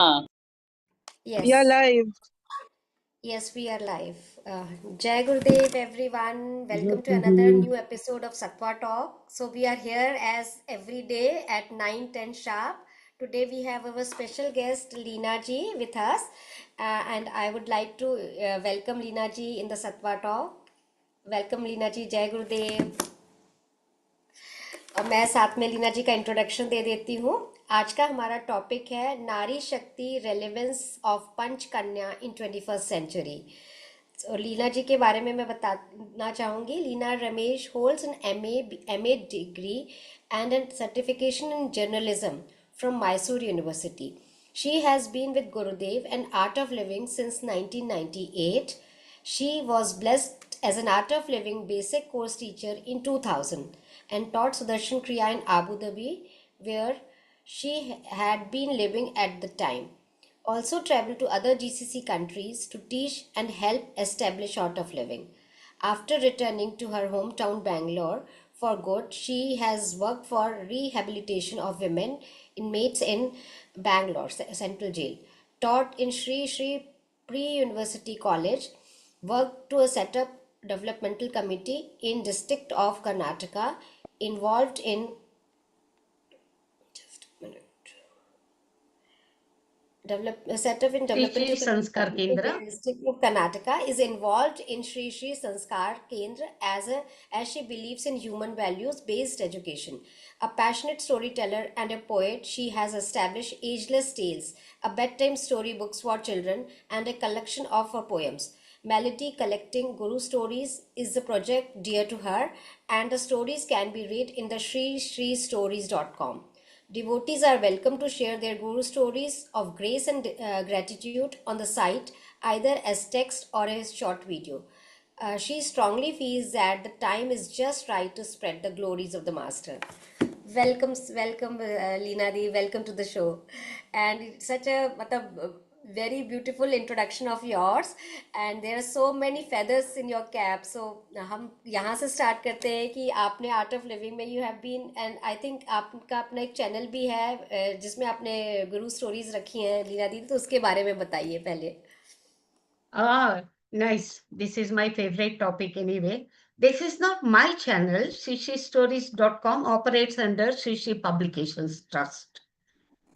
हाँ, We are Yes, live. yes, we are live. Jai Gurudev, everyone. Welcome good to another evening. new episode of Satwa Talk. So, we are here as every day at 9:10 sharp. Today, we have our special guest, Leena ji, with us. And I would like to welcome Leena ji in the Satwa Talk. Welcome, Leena ji. Jai Gurudev. और मैं साथ में लीना जी का introduction दे देती हूँ। आज का हमारा टॉपिक है नारी शक्ति रेलेवेंस ऑफ पंच कन्या इन 21st सेंचुरी। तो लीना जी के बारे में मैं बताना चाहूँगी। Leena Ramesh holds an M A degree and an certification in journalism from Mysore university. She has been with Gurudev and Art of Living since 1998. She was blessed as an Art of Living basic course teacher in 2000 and taught Sudarshan Kriya in Abu Dhabi, where she had been living at the time. Also traveled to other GCC countries to teach and help establish Art of Living. After returning to her hometown Bangalore for good, she has worked for rehabilitation of women inmates in Bangalore Central Jail, taught in Sri Sri Pre-University College, worked to a set up developmental committee in district of Karnataka, involved in just a minute set up in Shri Shri developmental संस्कार committee in केंद्र. the district of Karnataka, is involved in Sri Sri Sanskar Kendra as she believes in human values based education. A passionate storyteller and a poet, she has established Ageless Tales, a bedtime story books for children, and a collection of her poems. Melody collecting Guru stories is the project dear to her, and the stories can be read in the ShriShriStories.com. Devotees are welcome to share their Guru stories of grace and gratitude on the site, either as text or a short video. She strongly feels that the time is just right to spread the glories of the Master. Welcome, Leena Di. Welcome to the show. And it's such a very beautiful introduction of yours. And there are so many feathers in your cap. So हम यहाँ से start करते हैं कि आपने Art of Living में you have been, and I think आपका अपना एक चैनल भी है जिसमें आपने गुरु स्टोरीज रखी हैं लीना दीदी, तो उसके बारे में बताइए पहले. Ah, nice. This is my favorite topic anyway. This is not my channel. ShishiStories.com operates under Shishi Publications Trust.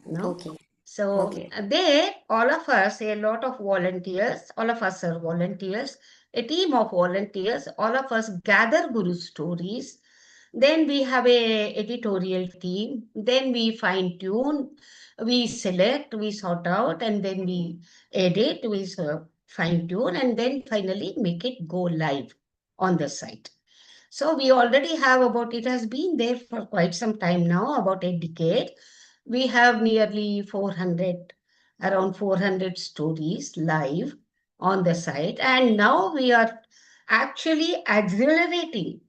No? Okay. So Okay. there, all of us, a lot of volunteers, all of us are volunteers, a team of volunteers, all of us gather Guru stories. Then we have a editorial team. Then we fine tune, we select, we sort out, and then we edit, we fine tune, and then finally make it go live on the site. So we already have about, it has been there for quite some time now, about a decade. We have nearly 400, around 400 stories live on the site. And now we are actually accelerating,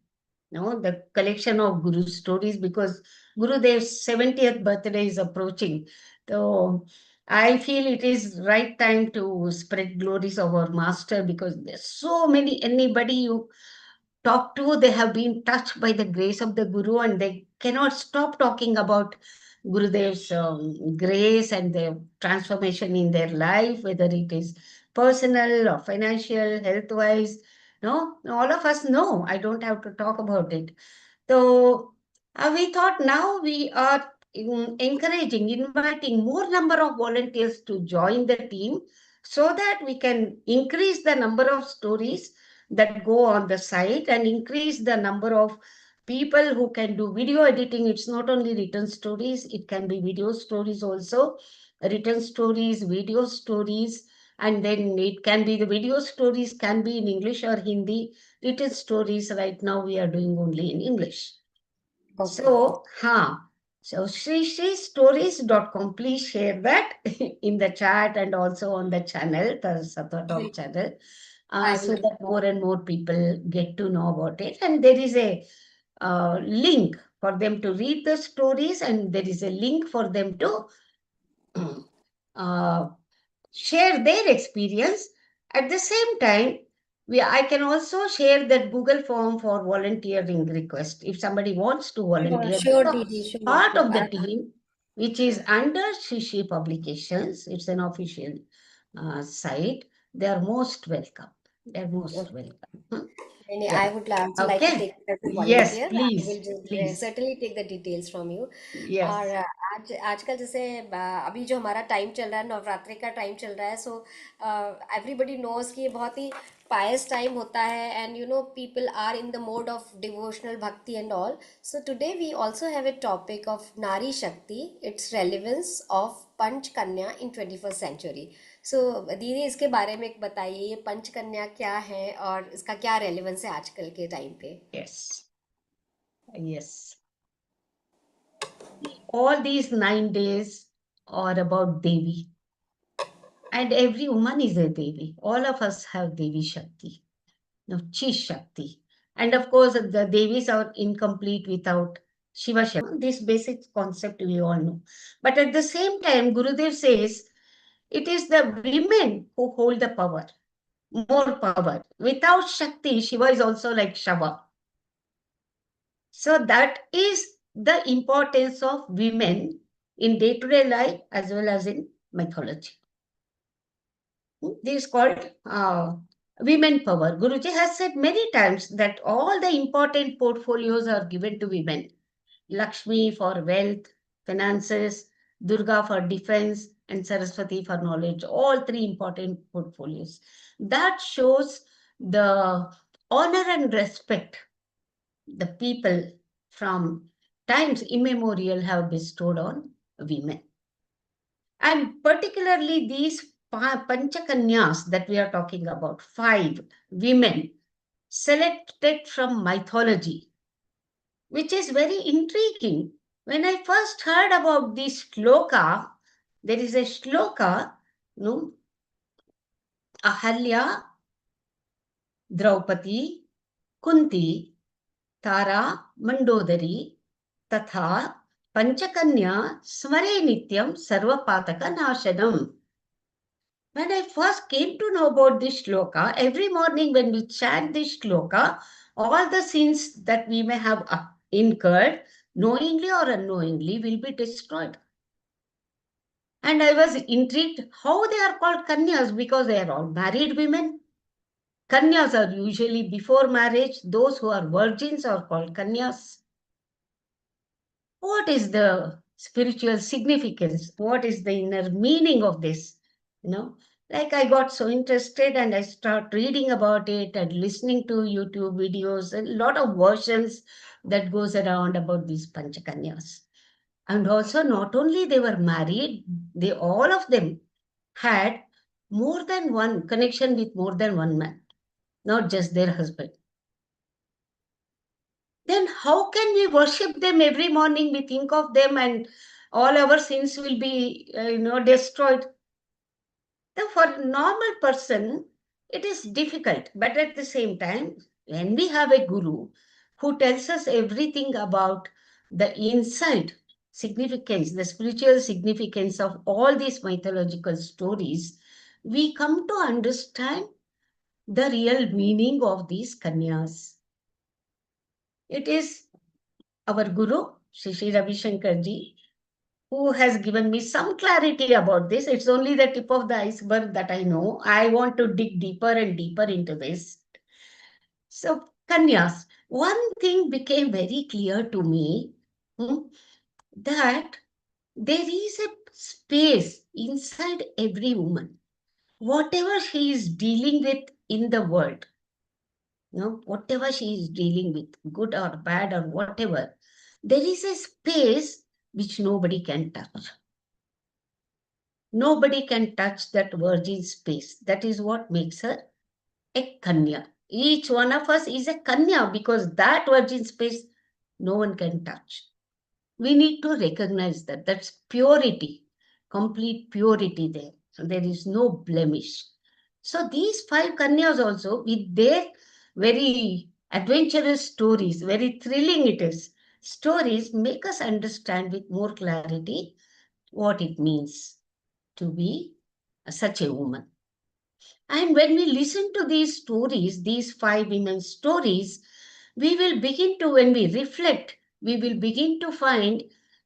the collection of Guru stories because Gurudev's 70th birthday is approaching. So I feel it is right time to spread glories of our master because there's so many, anybody you talk to, they have been touched by the grace of the Guru and they cannot stop talking about Gurudev's grace and the transformation in their life, whether it is personal or financial, health wise. No, all of us know. I don't have to talk about it. So we thought now we are encouraging, inviting more number of volunteers to join the team so that we can increase the number of stories that go on the site and increase the number of people who can do video editing. It's not only written stories, it can be video stories also, written stories, video stories, and then it can be the video stories can be in English or Hindi. Written stories right now we are doing only in English. Okay. So, so ShriStories.com, please share that in the chat and also on the channel, the Satya Talk channel, I so will. that more and more people get to know about it. And there is a link for them to read the stories, and there is a link for them to uh, share their experience. At the same time, I can also share that Google form for volunteering request. If somebody wants to Sure, volunteer, sure, become Didi, sure, part sure. of the team. which is under Shishi Publications. It's an official site. They are most welcome. They are most Okay. welcome. Hmm. I Yeah. would also like to Okay. take it as a Yes, volunteer. I will please. just Please. certainly take the details from you. और Yes. आज आजकल जैसे अभी जो हमारा time चल रहा है, नवरात्रि का टाइम चल रहा है, सो एवरीबडी नोज कि ये बहुत ही पायस टाइम होता है, and you know people are in the mode of devotional bhakti and all. So today we also have a topic of nari shakti, its relevance of पंच कन्या इन 21st सेंचुरी. सो दीदी, इसके बारे में एक बताइए, ये पंचकन्या क्या है और इसका क्या रेलेवेंस है आजकल के टाइम पे. Yes. Yes. All these 9 days are about Devi. And every woman is a Devi. All of us have Devi Shakti. No, Chi Shakti. And of course, the Devis are incomplete without Shiva Shakti. This basic concept we all know. But at the same time, Gurudev says it is the women who hold the power, more power. Without Shakti, Shiva is also like Shava. So that is the importance of women in day-to-day life as well as in mythology. This is called women power. Guruji has said many times that all the important portfolios are given to women. Lakshmi for wealth, finances, Durga for defense, and Saraswati for knowledge. All three important portfolios. That shows the honor and respect the people from times immemorial have bestowed on women. And particularly these Panchakanyas that we are talking about, 5 women selected from mythology, which is very intriguing. When I first heard about this shloka, there is a shloka, no, Ahalya, Draupadi, Kunti, Tara, Mandodari, तथा पंचकन्या स्मरे नित्यम सर्वपातक नाशनम. When I first came to know about this shloka, every morning when we chant this shloka, all the sins that we may have incurred, knowingly or unknowingly, will be destroyed. And I was intrigued how they are called Kanyas because they are all married women. Kanyas are usually before marriage. Those who are virgins are called Kanyas. What is the spiritual significance? What is the inner meaning of this? You know, like I got so interested and I start reading about it and listening to YouTube videos, a lot of versions that goes around about these Panchakanyas. And also not only they were married, they all of them had more than one connection with more than one man, not just their husband. Then how can we worship them every morning? We think of them and all our sins will be, destroyed. Now, for a normal person, it is difficult. But at the same time, when we have a guru who tells us everything about the inside significance, the spiritual significance of all these mythological stories, we come to understand the real meaning of these kanyas. It is our guru, Shri Ravi Shankar ji, who has given me some clarity about this. It's only the tip of the iceberg that I know. I want to dig deeper and deeper into this. So, Kanyas, one thing became very clear to me, that there is a space inside every woman. Whatever she is dealing with in the world, whatever she is dealing with, good or bad or whatever, there is a space which nobody can touch. Nobody can touch that virgin space. That is what makes her a Kanya. Each one of us is a Kanya because that virgin space no one can touch. We need to recognize that. That's purity, complete purity there. There is no blemish. So these 5 Kanyas also, with their very adventurous stories, very thrilling it is, stories make us understand with more clarity what it means to be such a woman. And when we listen to these stories, these 5 women's stories, we will begin to, when we reflect, we will begin to find,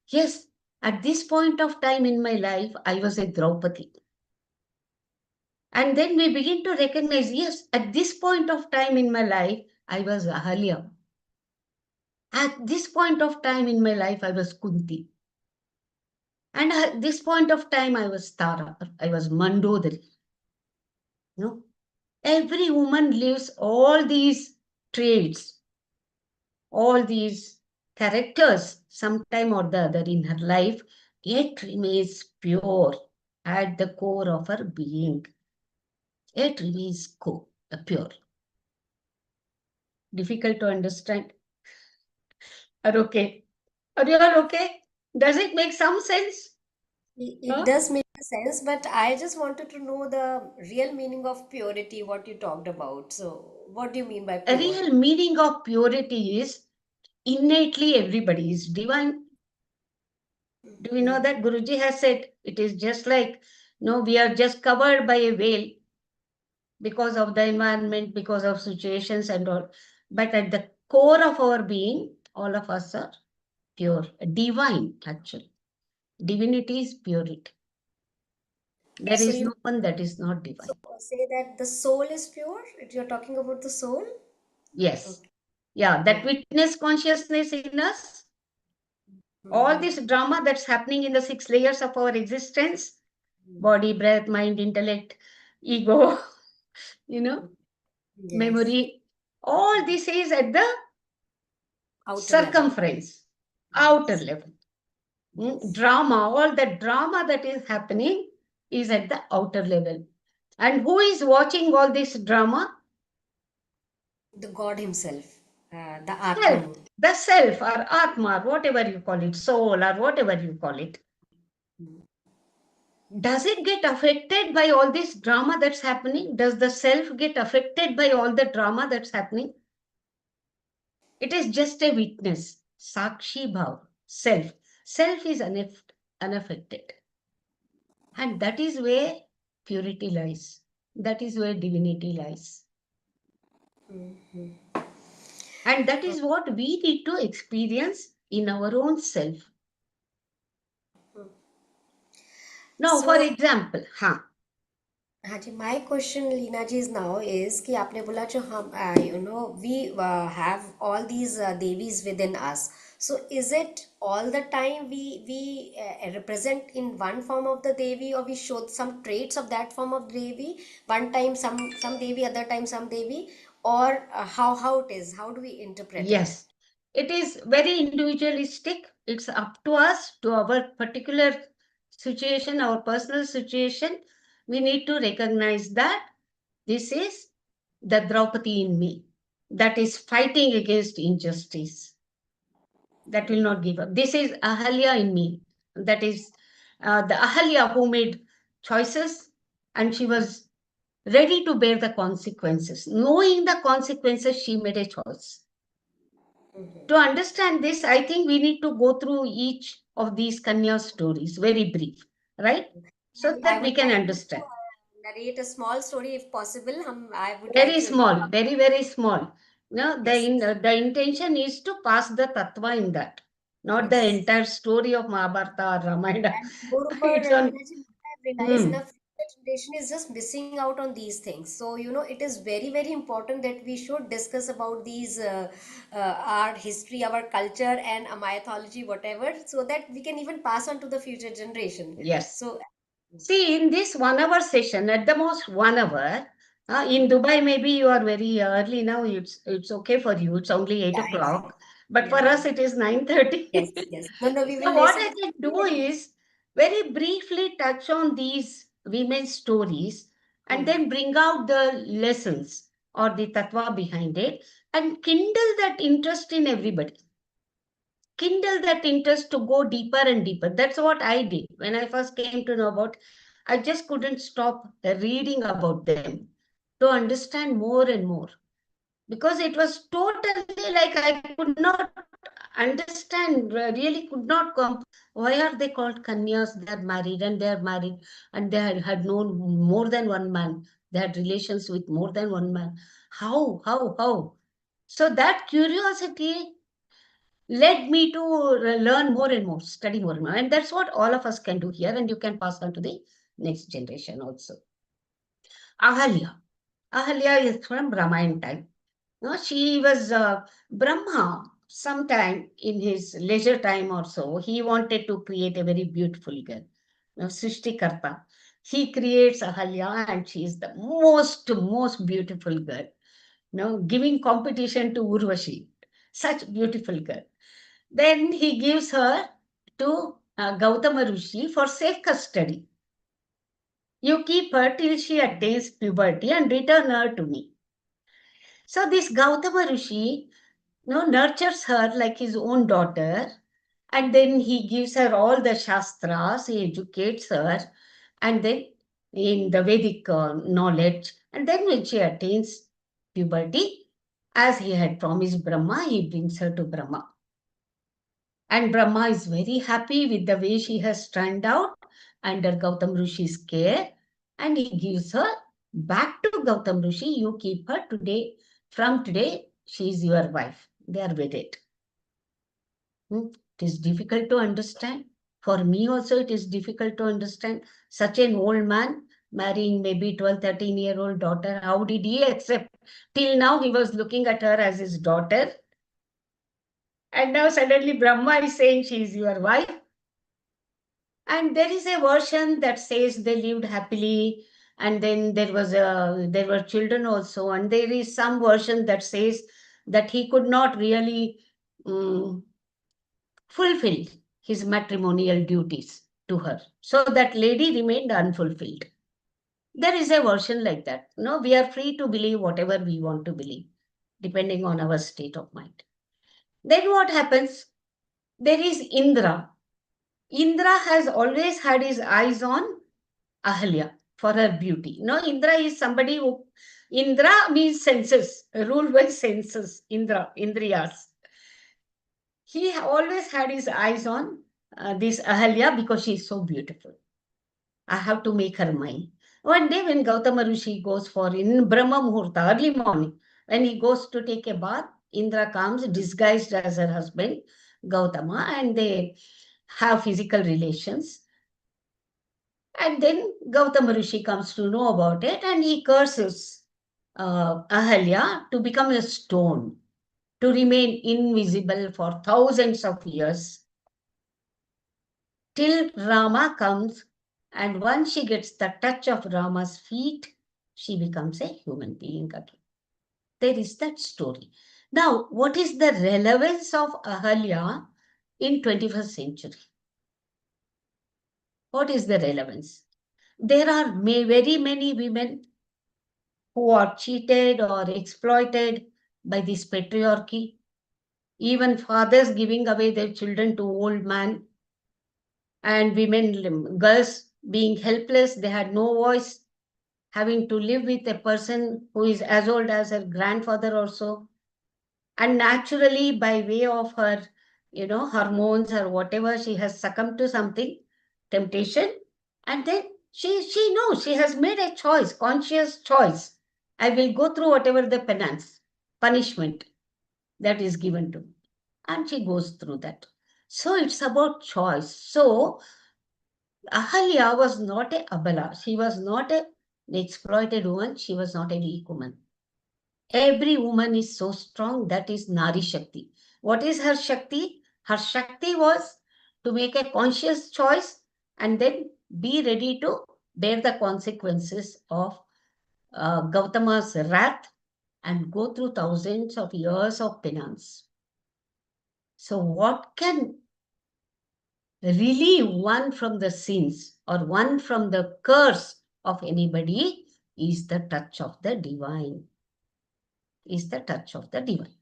yes, At this point of time in my life, I was a Draupadi. And then we begin to recognize, yes, at this point of time in my life, I was Ahalya. At this point of time in my life, I was Kunti. And at this point of time, I was Tara. I was Mandodari. You know, every woman lives all these traits, all these characters, sometime or the other in her life, yet remains pure at the core of her being. Yet remains pure. Difficult to understand. Are okay? Are you all okay? Does it make some sense? It Huh? does make sense, but I just wanted to know the real meaning of purity, what you talked about. So, what do you mean by A pure? real meaning of purity is innately everybody is divine. Do you know that Guruji has said it is just like, no, we are just covered by a veil because of the environment, because of situations and all. But at the core of our being, all of us are pure, divine actually. Divinity is purity. There So is you no one that is not so divine. say that the soul is pure? You're talking about the soul? Yes. Okay. Yeah, that Yeah. witness consciousness in us, all Mm-hmm. this drama that's happening in the six layers of our existence, body, breath, mind, intellect, ego, you know, Yes. memory, all this is at the Outer level. circumference, outer Yes. level. Yes. Drama, all the drama that is happening is at the outer level. And who is watching all this drama? The God Himself, the Self, Atman. the self or Atma, whatever you call it, soul or whatever you call it. Does it get affected by all this drama that's happening? Does the self get affected by all the drama that's happening? It is just a witness. Sakshi bhav, self. Self is unaffected. And that is where purity lies. That is where divinity lies. And that is what we need to experience in our own self. Now, for So example, हाँ जी my question Leena ji is now is कि आपने बोला जो हम you know we have all these devis within us so is it all the time we represent in one form of the devi or we show some traits of that form of devi one time some devi other time some devi or how it is how do we interpret it? yes, it is very individualistic. It's up to us, to our particular situation, our personal situation. We need to recognize that this is the Draupadi in me that is fighting against injustice, that will not give up. This is Ahalya in me, that is the Ahalya who made choices and she was ready to bear the consequences. Knowing the consequences, she made a choice. To understand this, I think we need to go through each of these Kanya stories, very brief, right? So I that we would can like you to understand. narrate a small story if possible. I would like Very to, you small, know, very, very small. No, yes, the intention is to pass the tattva in that, not the yes. entire story of Mahabharata or Ramayana. And moreover, It's on. Leela ji, what I've realized Hmm. now, future generation is just missing out on these things. So, you know, it is very, very important that we should discuss about these our history, our culture, and mythology, whatever, so that we can even pass on to the future generation. Yes. So, See, in this 1 hour session, at the most 1 hour, in Dubai, maybe you are very early now. It's okay for you. It's only eight yeah, o'clock, but for yeah, us it is 9:30. yes, yes. No, no, we So will what listen I to can the do is very briefly touch on these women's stories and hmm. then bring out the lessons or the tatva behind it and kindle that interest in everybody. Kindle that interest to go deeper and deeper. That's what I did when I first came to know about. I just couldn't stop reading about them to understand more and more because it was totally like I could not understand, really could not come. Why are they called Kanyas? They are married and they are married and they had known more than one man. They had relations with more than one man. How? So that curiosity led me to learn more and more, study more and more. And that's what all of us can do here, and you can pass on to the next generation also. Ahalya. Ahalya is from Brahmin time. No, she was Brahma. Sometime in his leisure time or so, he wanted to create a very beautiful girl. Srishtikarta. He creates Ahalya, and she is the most beautiful girl. Giving competition to Urvashi. Such beautiful girl. Then he gives her to Gautama Rishi for safe custody. You keep her till she attains puberty and return her to me. So this Gautama Rishi nurtures her like his own daughter, and then he gives her all the shastras, he educates her, and then in the Vedic knowledge, and then when she attains puberty, as he had promised Brahma, he brings her to Brahma. And Brahma is very happy with the way she has turned out under Gautam Rishi's care, and he gives her back to Gautam Rishi. You keep her today. From today, she is your wife. They are wedded. It is difficult to understand. For me also, it is difficult to understand. Such an old man marrying maybe 12, 13-year-old daughter. How did he accept? Till now, he was looking at her as his daughter. And now suddenly Brahma is saying she is your wife. And there is a version that says they lived happily, and then there were children also, and there is some version that says that he could not really um, fulfill his matrimonial duties to her. So that lady remained unfulfilled. There is a version like that. No, we are free to believe whatever we want to believe, depending on our state of mind. Then what happens? There is Indra. Indra has always had his eyes on Ahalya for her beauty. No, Indra is somebody who, Indra means senses, ruled by senses, Indra, Indriyas. He always had his eyes on this Ahalya because she is so beautiful. I have to make her mine. One day when Gautama Rishi goes for in Brahma Muhurta, early morning, when he goes to take a bath, Indra comes disguised as her husband, Gautama, and they have physical relations. And then Gautama Rishi comes to know about it, and he curses Ahalya to become a stone, to remain invisible for thousands of years till Rama comes. And once she gets the touch of Rama's feet, she becomes a human being again. There is that story. Now, what is the relevance of Ahalya in 21st century? What is the relevance? There are very many women who are cheated or exploited by this patriarchy. Even fathers giving away their children to old men, and women, girls being helpless, they had no voice, having to live with a person who is as old as her grandfather or so. And naturally, by way of her, hormones or whatever, she has succumbed to something, temptation. And then she knows she has made a choice, conscious choice. I will go through whatever the penance, punishment that is given to me. And she goes through that. So it's about choice. So Ahalya was not a abala. She was not an exploited woman. She was not a weak woman. Every woman is so strong. That is Nari Shakti. What is her Shakti? Her Shakti was to make a conscious choice and then be ready to bear the consequences of Gautama's wrath and go through thousands of years of penance. So, what can relieve one from the sins or one from the curse of anybody is the touch of the divine. Is the touch of the divine.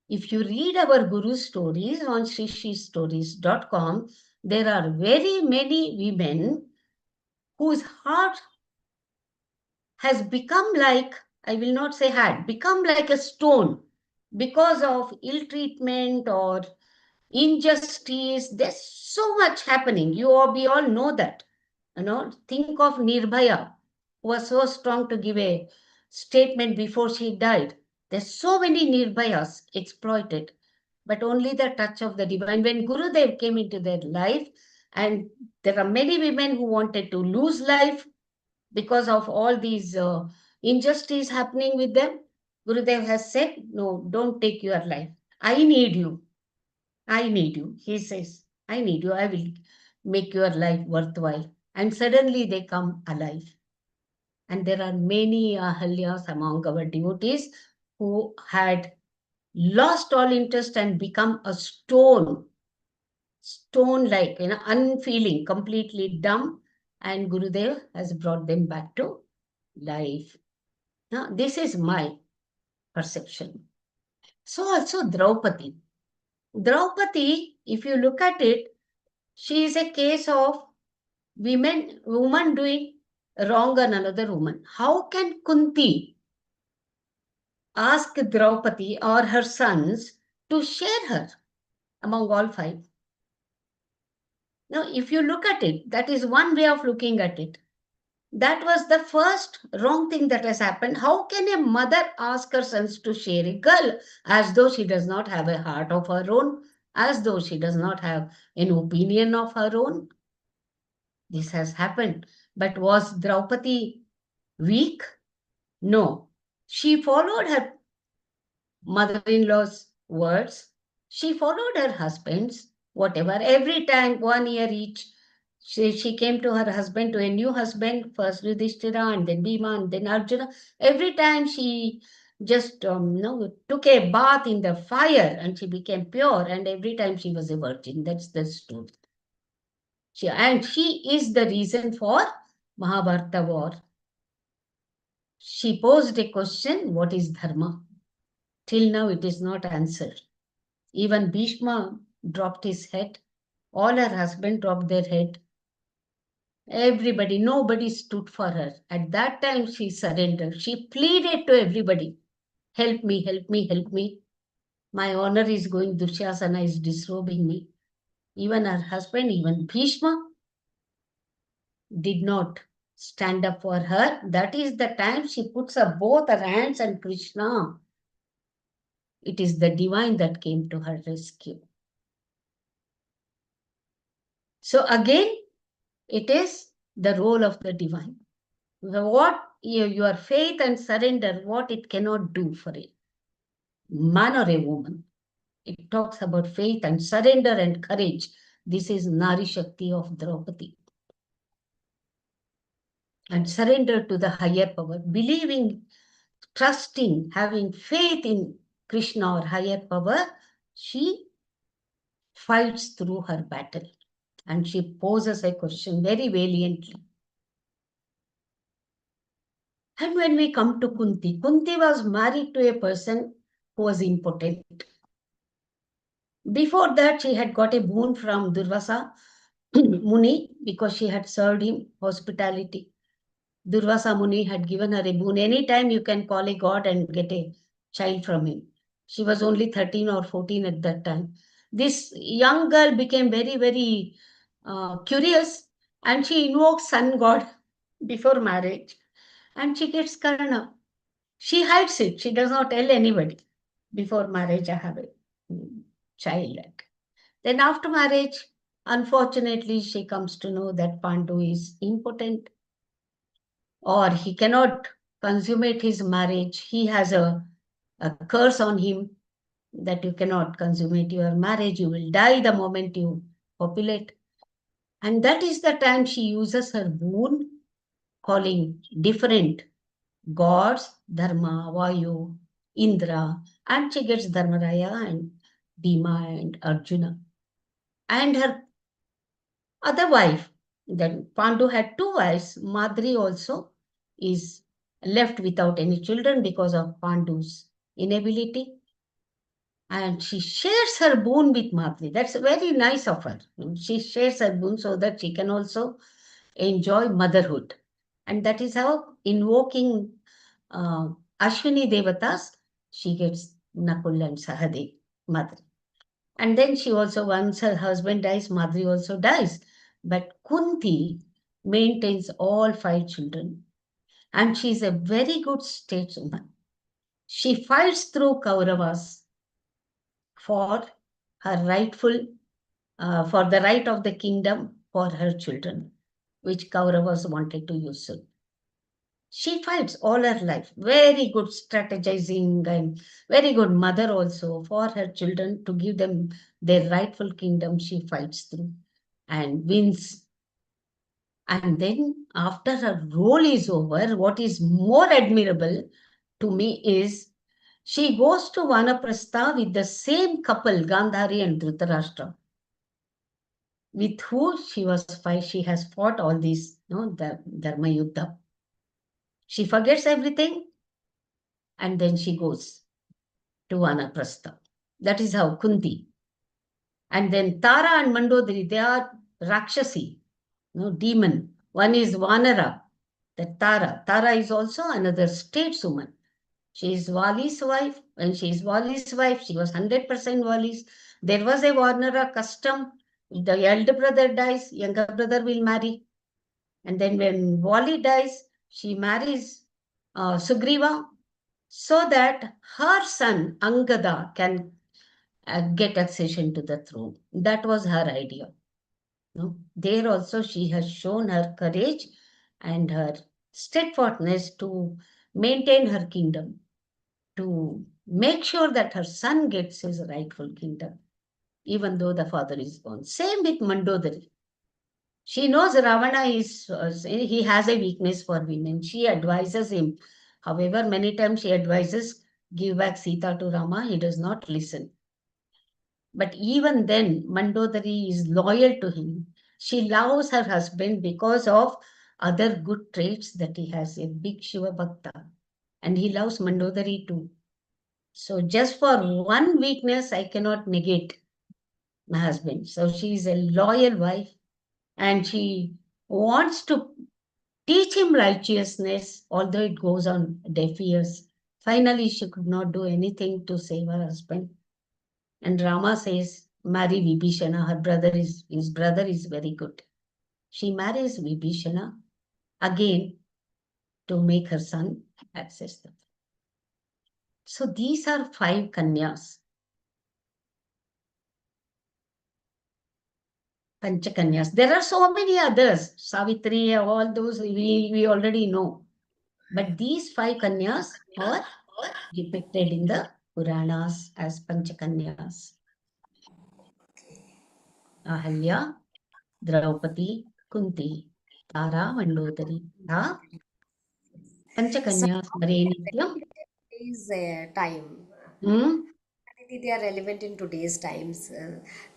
If you read our Guru stories on srishistories.com, there are very many women whose heart has become like, I will not say had, become like a stone because of ill treatment or injustice. There's so much happening. We all know that. Think of Nirbhaya, who was so strong to give a statement before she died. There's so many Nirbhayas exploited. but only the touch of the divine. When Gurudev came into their life, and there are many women who wanted to lose life because of all these injustice happening with them, Gurudev has said, no, don't take your life. I need you. I need you. He says, I need you. I will make your life worthwhile. And suddenly they come alive. And there are many Ahalyas among our devotees who had lost all interest and become a stone like, unfeeling, completely dumb. And Gurudev has brought them back to life. Now, this is my perception. So also Draupadi. Draupadi, if you look at it, she is a case of woman doing wrong on another woman. How can Kunti ask Draupadi or her sons to share her among all five? Now, if you look at it, that is one way of looking at it. That was the first wrong thing that has happened. How can a mother ask her sons to share a girl as though she does not have a heart of her own, as though she does not have an opinion of her own? This has happened. But was Draupadi weak? No. She followed her mother in law's words. She followed her husband's, whatever. Every time, 1 year each, she came to her husband, to a new husband, first Yudhishthira and then Bhima and then Arjuna. Every time she just took a bath in the fire and she became pure, and every time she was a virgin. That's the story. She is the reason for Mahabharata war. She posed a question, what is dharma? Till now it is not answered. Even Bhishma dropped his head. All her husband dropped their head. Everybody, nobody stood for her. At that time she surrendered. She pleaded to everybody, help me, help me, help me. My honor is going, Dushasana is disrobing me. Even her husband, even Bhishma did not stand up for her. That is the time she puts up both her hands and Krishna. It is the divine that came to her rescue. So again, it is the role of the divine. What your faith and surrender, what it cannot do for a man or a woman. It talks about faith and surrender and courage. This is Nari Shakti of Draupadi. And surrender to the higher power, believing, trusting, having faith in Krishna or higher power, she fights through her battle. And she poses a question very valiantly. And when we come to Kunti, Kunti was married to a person who was impotent. Before that, she had got a boon from Durvasa Muni because she had served him hospitality. Durvasa Muni had given her a boon. Anytime you can call a god and get a child from him. She was only 13 or 14 at that time. This young girl became very, very curious, and she invokes sun god before marriage. And she gets Karna. She hides it. She does not tell anybody. Before marriage, I have a child. Then after marriage, unfortunately, she comes to know that Pandu is impotent, or he cannot consummate his marriage. He has a curse on him that you cannot consummate your marriage. You will die the moment you populate. And that is the time she uses her boon, calling different gods, Dharma, Vayu, Indra, and she gets Dharmaraya and Bhima and Arjuna. And her other wife, then Pandu had two wives. Madri also is left without any children because of Pandu's inability. And she shares her boon with Madri. That's very nice of her. She shares her boon so that she can also enjoy motherhood. And that is how, invoking uh, Ashwini Devatas, she gets Nakul and Sahadev, Madri. And then she also, once her husband dies, Madri also dies. But Kunti maintains all five children. And she's a very good stateswoman. She fights through Kauravas for her rightful, for the right of the kingdom for her children, which Kauravas wanted to usurp. She fights all her life. Very good strategizing and very good mother also for her children to give them their rightful kingdom. She fights through and wins. And then after her role is over, what is more admirable to me is she goes to Vanaprastha with the same couple, Gandhari and Dhritarashtra, with who she has fought all these, the Dharma Yuddha. She forgets everything and then she goes to Vanaprastha. That is how Kunti. And then Tara and Mandodari, they are Rakshasi, demon. One is Vanara, that Tara. Tara is also another stateswoman. She is Wali's wife. When she is Wali's wife, she was 100% Wali's. There was a Vanara custom. If the elder brother dies, younger brother will marry. And then when Wali dies, she marries Sugriva so that her son Angada can get accession to the throne. That was her idea. No? There also she has shown her courage and her steadfastness to maintain her kingdom, to make sure that her son gets his rightful kingdom, even though the father is gone. Same with Mandodari. She knows Ravana he has a weakness for women. She advises him. However, many times she advises, give back Sita to Rama. He does not listen. But even then, Mandodari is loyal to him. She loves her husband because of other good traits that he has, a big Shiva Bhakta. And he loves Mandodari too. So just for one weakness, I cannot negate my husband. So she is a loyal wife and she wants to teach him righteousness, although it goes on deaf ears. Finally, she could not do anything to save her husband. And Rama says, marry Vibhishana. His brother is very good. She marries Vibhishana again to make her son access the throne. So these are 5 Kanyas, Pancha Kanyas. There are so many others, Savitri, all those we already know. But these 5 Kanyas are depicted in the Puranas as Pancha Kanyas. Ahalya, Draupadi, Kunti, Tara, Mandodari. So Panchakanyas how Hare they are Nityam. relevant in today's time. Hmm? Aditi, they are relevant in today's times.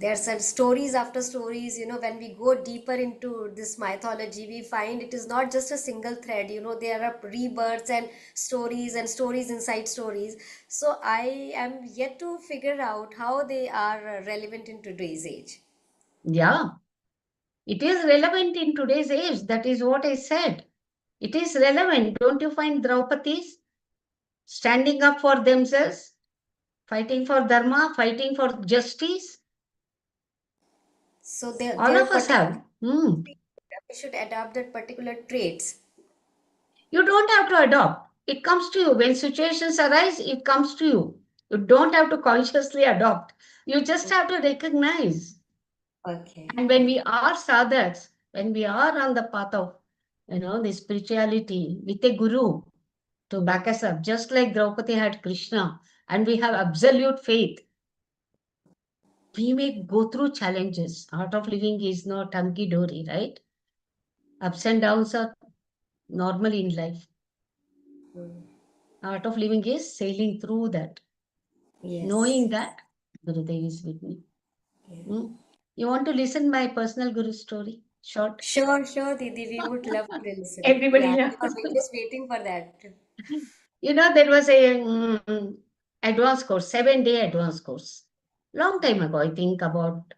There are some stories after stories. When we go deeper into this mythology, we find it is not just a single thread. There are rebirths and stories inside stories. So I am yet to figure out how they are relevant in today's age. Yeah, it is relevant in today's age. That is what I said. It is relevant. Don't you find Draupadis standing up for themselves, fighting for dharma, fighting for justice? So they All are of us particular. have. Hmm. We should adopt that particular traits. You don't have to adopt. It comes to you. When situations arise, it comes to you. You don't have to consciously adopt. You just have to recognize. Okay. And when we are sadhaks, when we are on the path of, the spirituality with a guru to back us up, just like Draupadi had Krishna, and we have absolute faith, we may go through challenges. Art of living is not hunky dory, right? Ups and downs are normal in life. Hmm. Art of living is sailing through that, Yes. knowing that Gurudev is with me. Yeah. Hmm? You want to listen my personal guru story? Short. Sure, sure, Didi. We would love to listen. Everybody Yeah, here. we're just waiting for that. There was a advanced course, 7-day advanced course. Long time ago, I think about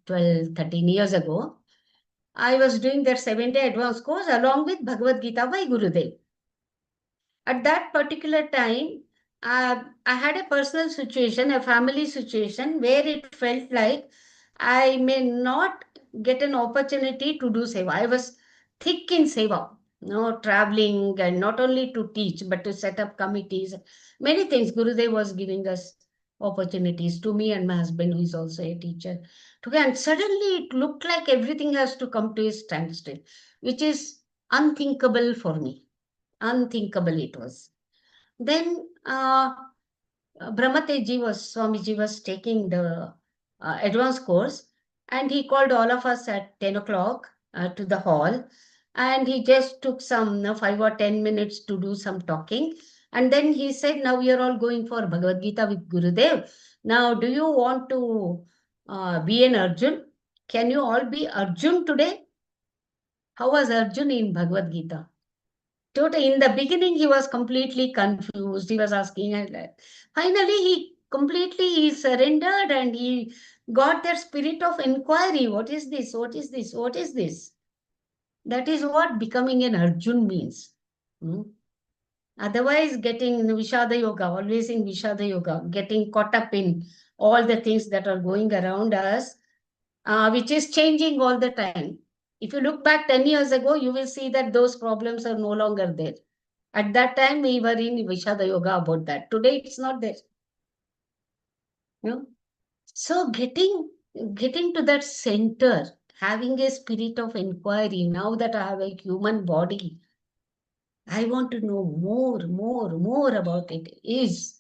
12, 13 years ago. I was doing that 7-day advanced course along with Bhagavad Gita by Gurudev. At that particular time, I had a personal situation, a family situation where it felt like I may not get an opportunity to do seva. I was thick in seva, traveling and not only to teach but to set up committees. Many things Gurudev was giving us. opportunities to me and my husband, who is also a teacher. And suddenly it looked like everything has to come to a standstill, which is unthinkable for me. Unthinkable it was. Then Brahmateji Swamiji was taking the advanced course, and he called all of us at 10 o'clock to the hall, and he just took some 5 or 10 minutes to do some talking. And then he said, now we are all going for Bhagavad Gita with Gurudev. Now, do you want to be an Arjun? Can you all be Arjun today? How was Arjun in Bhagavad Gita? Totally, in the beginning, he was completely confused. He was asking, and finally, he surrendered and he got that spirit of inquiry. What is this? What is this? What is this? That is what becoming an Arjun means. Hmm? Otherwise, getting in Vishada Yoga, always in Vishada Yoga, getting caught up in all the things that are going around us, which is changing all the time. If you look back 10 years ago, you will see that those problems are no longer there. At that time, we were in Vishada Yoga about that. Today, it's not there. You know? So getting to that center, having a spirit of inquiry, now that I have a human body, I want to know more about it, is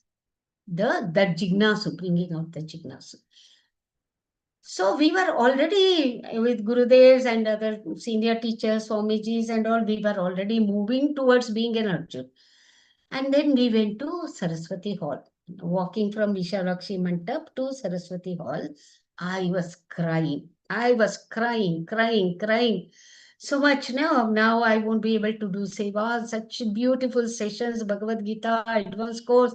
that jignasu, bringing out the jignasu. So we were already with Gurudevs and other senior teachers, Swamijis and all, we were already moving towards being an Arjun. And then we went to Saraswati Hall. Walking from Vishalakshi Mandap to Saraswati Hall, I was crying. I was crying. So much now I won't be able to do seva. Such beautiful sessions, Bhagavad Gita, advanced course.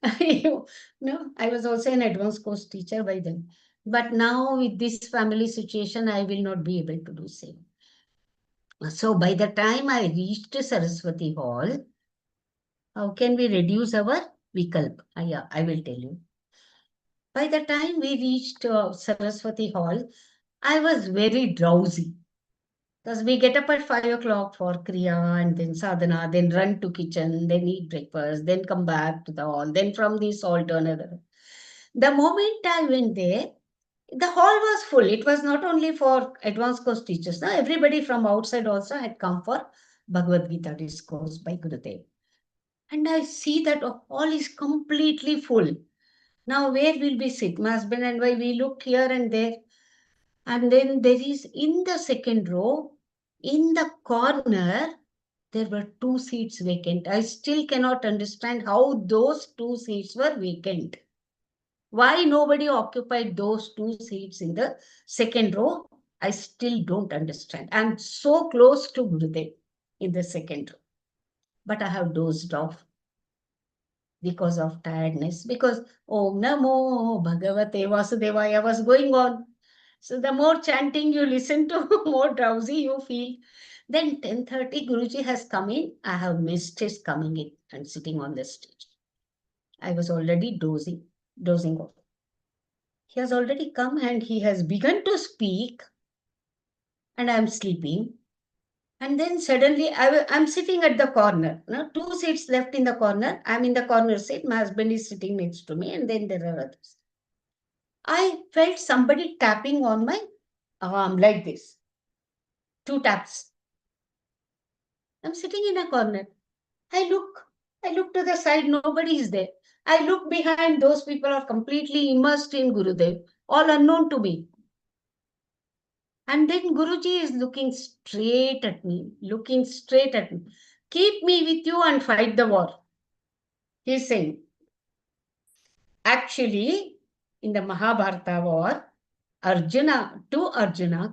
I was also an advanced course teacher by then. But now with this family situation, I will not be able to do seva. So by the time I reached Saraswati Hall, how can we reduce our vikalp? Yeah, I will tell you. By the time we reached Saraswati Hall, I was very drowsy. Because we get up at 5 o'clock for Kriya and then sadhana, then run to kitchen, then eat breakfast, then come back to the hall, then from this hall to another. The moment I went there, the hall was full. It was not only for advanced course teachers. Now everybody from outside also had come for Bhagavad Gita discourse by Gurudev. And I see that hall is completely full. Now, where will we sit? My husband and I, we looked here and there. And then there is in the second row, in the corner, there were two seats vacant. I still cannot understand how those two seats were vacant. Why nobody occupied those two seats in the second row? I still don't understand. I'm so close to Gurudev in the second row. But I have dozed off because of tiredness, because Om Namo Bhagavate Vasudevaya was going on. So the more chanting you listen to, more drowsy you feel. Then 10:30 Guruji has come in. I have missed his coming in and sitting on the stage. I was already dozing off. He has already come and he has begun to speak, and I am sleeping. And then suddenly I'm sitting at the corner. Now, two seats left in the corner. I'm in the corner seat. My husband is sitting next to me, and then there are others. I felt somebody tapping on my arm like this. Two taps. I'm sitting in a corner. I look. I look to the side. Nobody is there. I look behind. Those people are completely immersed in Gurudev, all unknown to me. And then Guruji is looking straight at me, looking straight at me. Keep me with you and fight the war. He's saying, actually, in the Mahabharata war, Arjuna,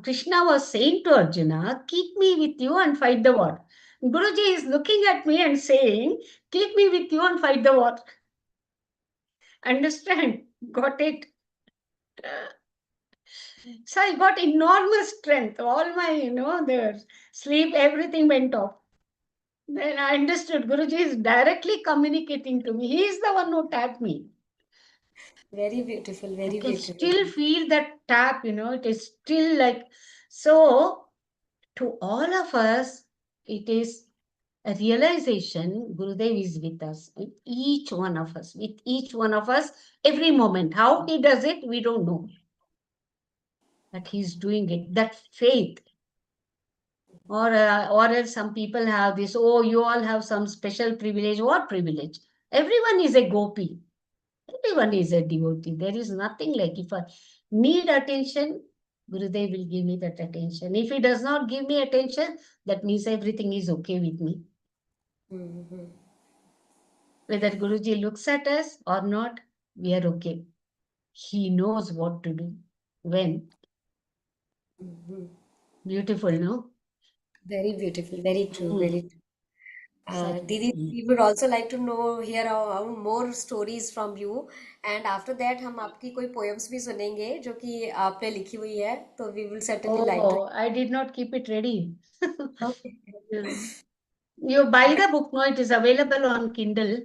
Krishna was saying to Arjuna, keep me with you and fight the war. Guruji is looking at me and saying, keep me with you and fight the war. Understand? Got it? So I got enormous strength. All my, the sleep, everything went off. Then I understood Guruji is directly communicating to me. He is the one who tapped me. Very beautiful, I very can beautiful. still feel that tap, it is still like so. To all of us, it is a realization Gurudev is with us, with each one of us, with each one of us every moment. How he does it, we don't know, but he's doing it. That faith, or else some people have this, oh, you all have some special privilege. What privilege? Everyone is a gopi. Everyone is a devotee. There is nothing like if I need attention, Gurudev will give me that attention. If he does not give me attention, that means everything is okay with me. Mm-hmm. Whether Guruji looks at us or not, we are okay. He knows what to do. When? Mm-hmm. Beautiful, no? Very beautiful, very true, very Mm, true. Didi, exactly. we would also like to know hear more stories from you. And after that हम आपकी कोई poems भी सुनेंगे जो कि आपने लिखी हुई है. तो we will certainly like to. Oh, I did not keep it ready. Okay. You buy Okay. the book, no? It is available on Kindle,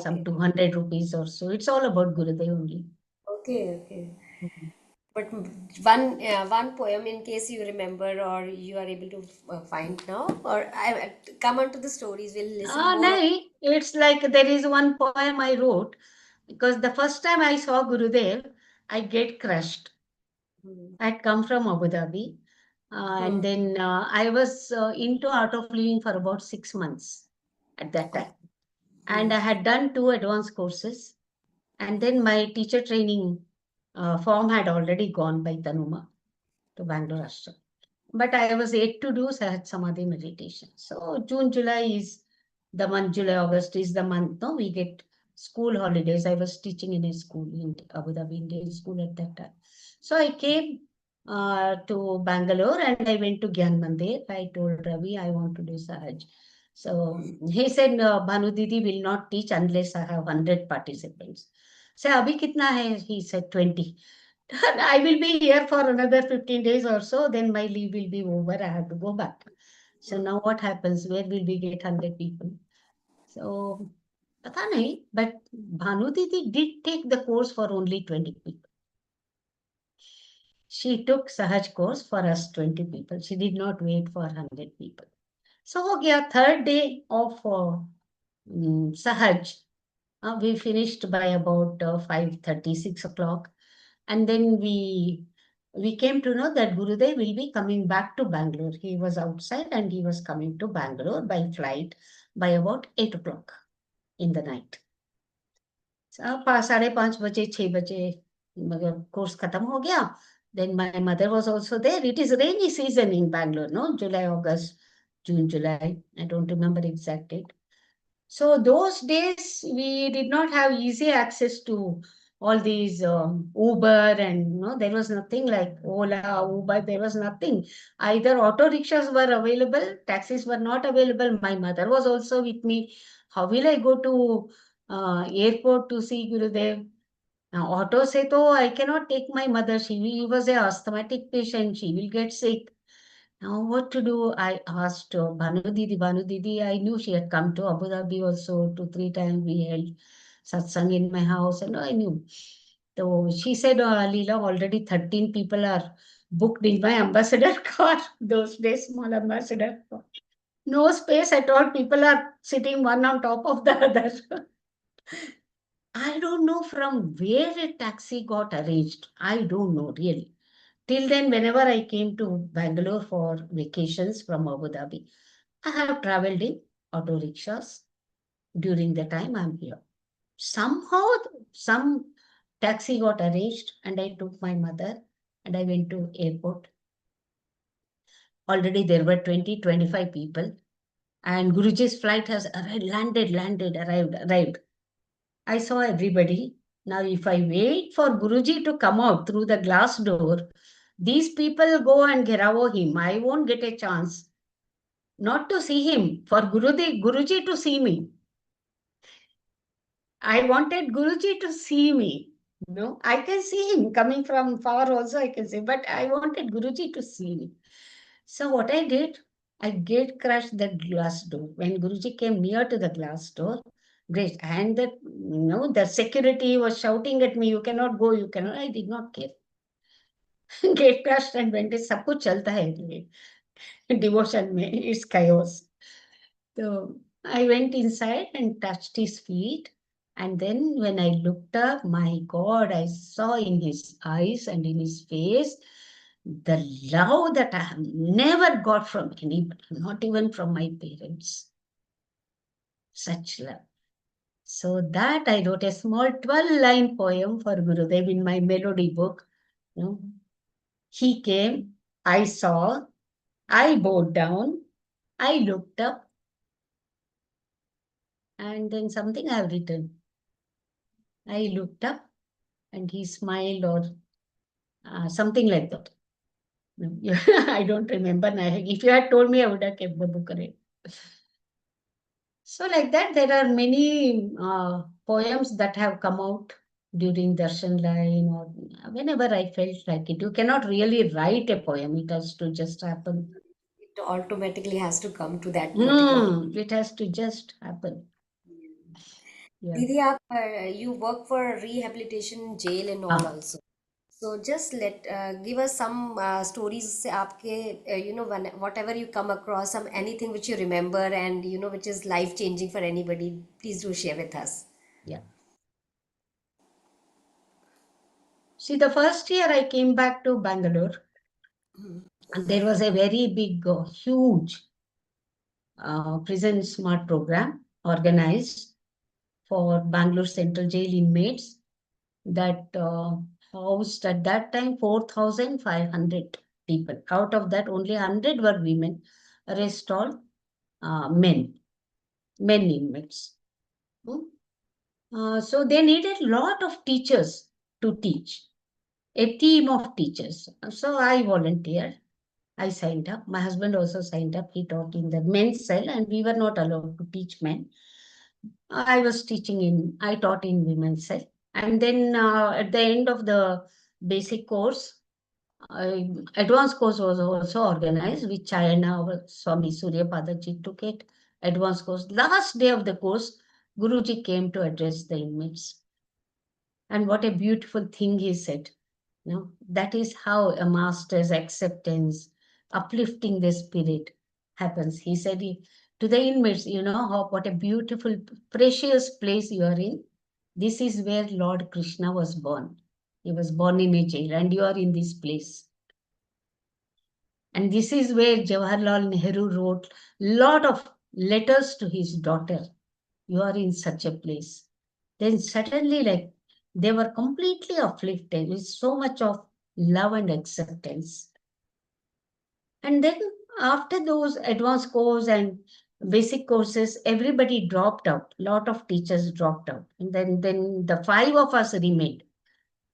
some Okay. 200 rupees or so. It's all about Gurudev only. Okay. Okay. Mhm. But one poem in case you remember or you are able to find now, or I come on to the stories. We'll listen more of. No, it's like there is one poem I wrote because the first time I saw Gurudev, I get crushed. Hmm. I'd come from Abu Dhabi, and Hmm. then I was into art of living for about 6 months at that time. And Hmm. I had done two advanced courses, and then my teacher training form had already gone by Tanuma to Bangalore Ashram. But I was yet to do Sahat Samadhi meditation. So June, July is the month, July, August is the month. No, we get school holidays. I was teaching in a school in Abu Dhabi Indian school at that time. So I came to Bangalore and I went to Gyan Mandir. I told Ravi I want to do Sahaj. So he said, no, Bhanu Didi will not teach unless I have 100 participants. So, Abhi kitna hai? He said 20. I will be here for another 15 days or so, then my leave will be over. I have to go back. So now what happens? Where will we get 100 people? So, pata nahi, but Bhanu Didi did take the course for only 20 people. She took Sahaj course for us 20 people. She did not wait for 100 people. So, ho gaya, third day of Sahaj. We finished by about 5:30, 6 o'clock. And then we came to know that Gurudev will be coming back to Bangalore. He was outside and he was coming to Bangalore by flight by about 8 o'clock in the night. So, 5:30 बजे 6 बजे मगर course खत्म हो गया. Then my mother was also there. It is rainy season in Bangalore, no? July, August, June, July. I don't remember exact date. So those days we did not have easy access to all these Uber and there was nothing like Ola, Uber. There was nothing. Either auto rickshaws were available, taxis were not available. My mother was also with me. How will I go to airport to see Gurudev? Now, auto say to I cannot take my mother. She was a asthmatic patient. She will get sick. Now, what to do? I asked Bhanu Didi. Bhanu Didi, I knew she had come to Abu Dhabi also 2, 3 times. We held satsang in my house, and I knew. So she said, Leela, already 13 people are booked in my ambassador car. Those days, small ambassador car. No space at all. People are sitting one on top of the other. I don't know from where a taxi got arranged. I don't know really. Till then, whenever I came to Bangalore for vacations from Abu Dhabi, I have traveled in auto rickshaws during the time I'm here. Somehow, some taxi got arranged and I took my mother and I went to airport. Already there were 20, 25 people and Guruji's flight has arrived. I saw everybody. Now, if I wait for Guruji to come out through the glass door, these people go and Gheravo him. I won't get a chance not to see him, for Guruji to see me. I wanted Guruji to see me. No, I can see him coming from far also, I can see, but I wanted Guruji to see me. So what I did, I gate crashed the glass door. When Guruji came near to the glass door, great. And the security was shouting at me, you cannot go, you cannot. I did not care. Gate crashed and went. सब कुछ चलता है devotion में. It's chaos. So I went inside and touched his feet. And then when I looked up, my God, I saw in his eyes and in his face the love that I have never got from anybody, not even from my parents. Such love. So that I wrote a small 12-line poem for Gurudev in my melody book. You know, he came, I saw, I bowed down, I looked up, and then something I have written. I looked up and he smiled or something like that. Yeah, I don't remember now. If you had told me, I would have kept the book read. So, like that, there are many poems that have come out during Darshan line or whenever I felt like it. You cannot really write a poem, it has to just happen. It automatically has to come to that particular. It has to just happen. Yeah. दीदी आप you work for rehabilitation jail and all Ah, also. So just let give us some stories से आपके whatever you come across, some anything which you remember and which is life changing for anybody. Please do share with us. yeah. See, the first year I came back to Bangalore, and there was a very big, huge prison smart program organized for Bangalore Central Jail inmates that housed at that time 4,500 people. Out of that, only 100 were women, rest all men inmates. Hmm. So they needed a lot of teachers to teach, a team of teachers. So I volunteered. I signed up. My husband also signed up. He taught in the men's cell, and we were not allowed to teach men. I taught in women's cell. And then at the end of the basic course, advanced course was also organized, which I and our Swami Surya Padaji took it. Advanced course. Last day of the course, Guruji came to address the inmates. And what a beautiful thing he said. That is how a master's acceptance, uplifting the spirit happens. He said to the inmates, what a beautiful, precious place you are in. This is where Lord Krishna was born. He was born in a jail, and you are in this place. And this is where Jawaharlal Nehru wrote lot of letters to his daughter. You are in such a place. Then suddenly, like, they were completely uplifted with so much of love and acceptance. And then after those advanced course and basic courses, everybody dropped out. Lot of teachers dropped out. And then the five of us remained.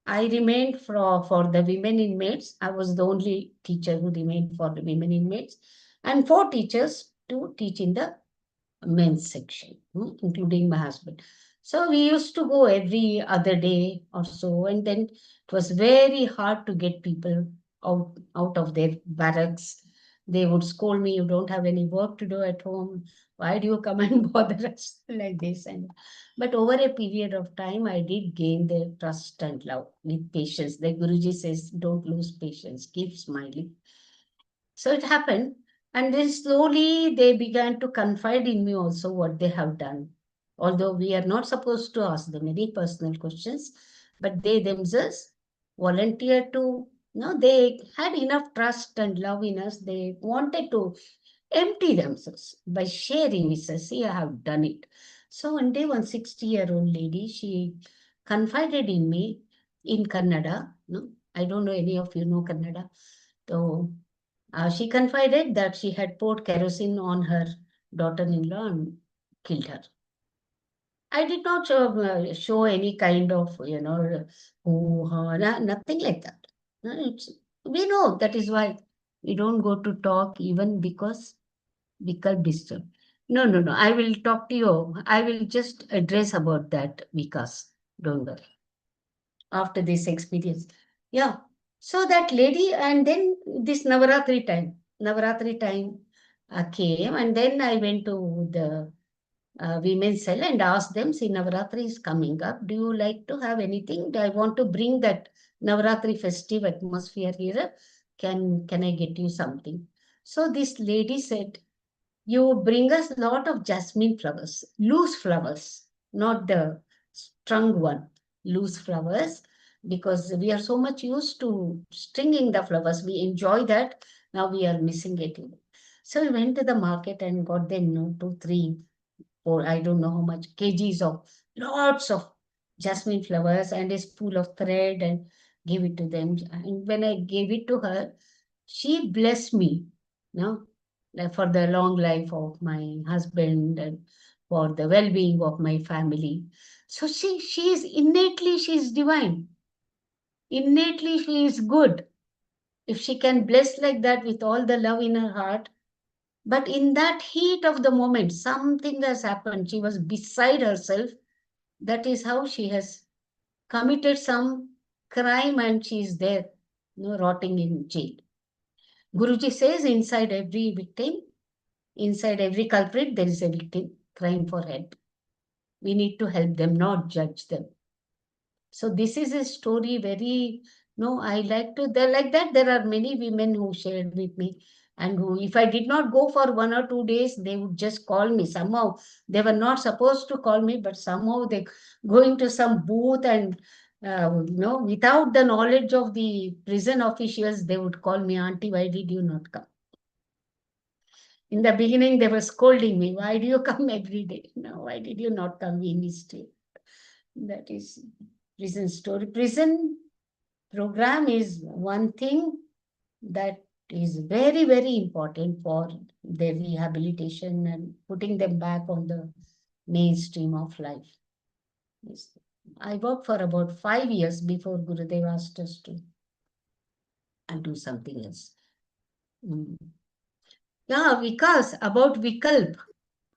I remained for the women inmates. I was the only teacher who remained for the women inmates, and four teachers to teach in the men's section, including my husband. So we used to go every other day or so, and then it was very hard to get people out of their barracks. They would scold me, "You don't have any work to do at home. Why do you come and bother us like this?" And but over a period of time, I did gain their trust and love with patience. The Guruji says, "Don't lose patience. Keep smiling." So it happened. And then slowly they began to confide in me also what they have done. Although we are not supposed to ask them any personal questions, but they themselves volunteered to, they had enough trust and love in us. They wanted to empty themselves by sharing with us. See, I have done it. So one day, one 60-year-old lady, she confided in me in Kannada. No, I don't know any of you know Kannada. So she confided that she had poured kerosene on her daughter-in-law and killed her. I did not show any kind of, nothing like that. No, we know that is why we don't go to talk even because we got disturbed. No, no, no. I will talk to you. I will just address about that Vikas. Don't worry. After this experience. Yeah. So that lady, and then this Navaratri time came, and then I went to the women's cell and asked them, see, Navaratri is coming up. Do you like to have anything? I want to bring that Navaratri festive atmosphere here. Can I get you something? So this lady said, You bring us lot of jasmine flowers, loose flowers, not the strung one, loose flowers, because we are so much used to stringing the flowers. We enjoy that. Now we are missing it. So we went to the market and got them, two, three, four, I don't know how much kgs of lots of jasmine flowers and a spool of thread and gave it to them. And when I gave it to her, she blessed me, no, like for the long life of my husband and for the well-being of my family. So she is innately, she is divine. Innately, she is good. If she can bless like that with all the love in her heart, but in that heat of the moment, something has happened. She was beside herself. That is how she has committed some crime and she is there, rotting in jail. Guruji says inside every victim, inside every culprit, there is a victim crying for help. We need to help them, not judge them. So this is a story very, no, I like to, there like that. There are many women who shared with me and who, if I did not go for 1 or 2 days, they would just call me. Somehow they were not supposed to call me, but somehow they going to some booth and, without the knowledge of the prison officials, they would call me, Auntie, why did you not come? In the beginning, they were scolding me. Why do you come every day? No, why did you not come? We missed you. That is prison story. Prison program is one thing that is very, very important for their rehabilitation and putting them back on the mainstream of life. Yes. I worked for about 5 years before Gurudev asked us to do something else. Mm. Yeah, Vikas, about Vikalp.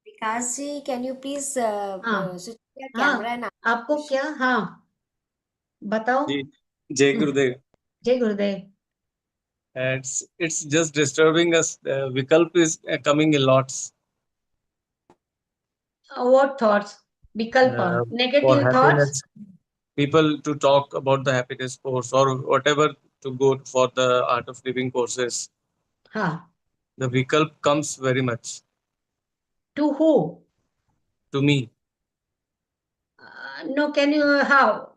Vikas ji, can you please हाँ switch your camera हाँ and ask आपको question? क्या हाँ बताओ जी, जय हम्म, गुरुदेव. जय गुरुदेव It's just disturbing us. Vikalp is coming in lots what thoughts uh, vikalpa for negative thoughts happiness. People to talk about the happiness course or whatever, to go for the art of living courses. हाँ The Vikalp comes very much to who to me. no can you how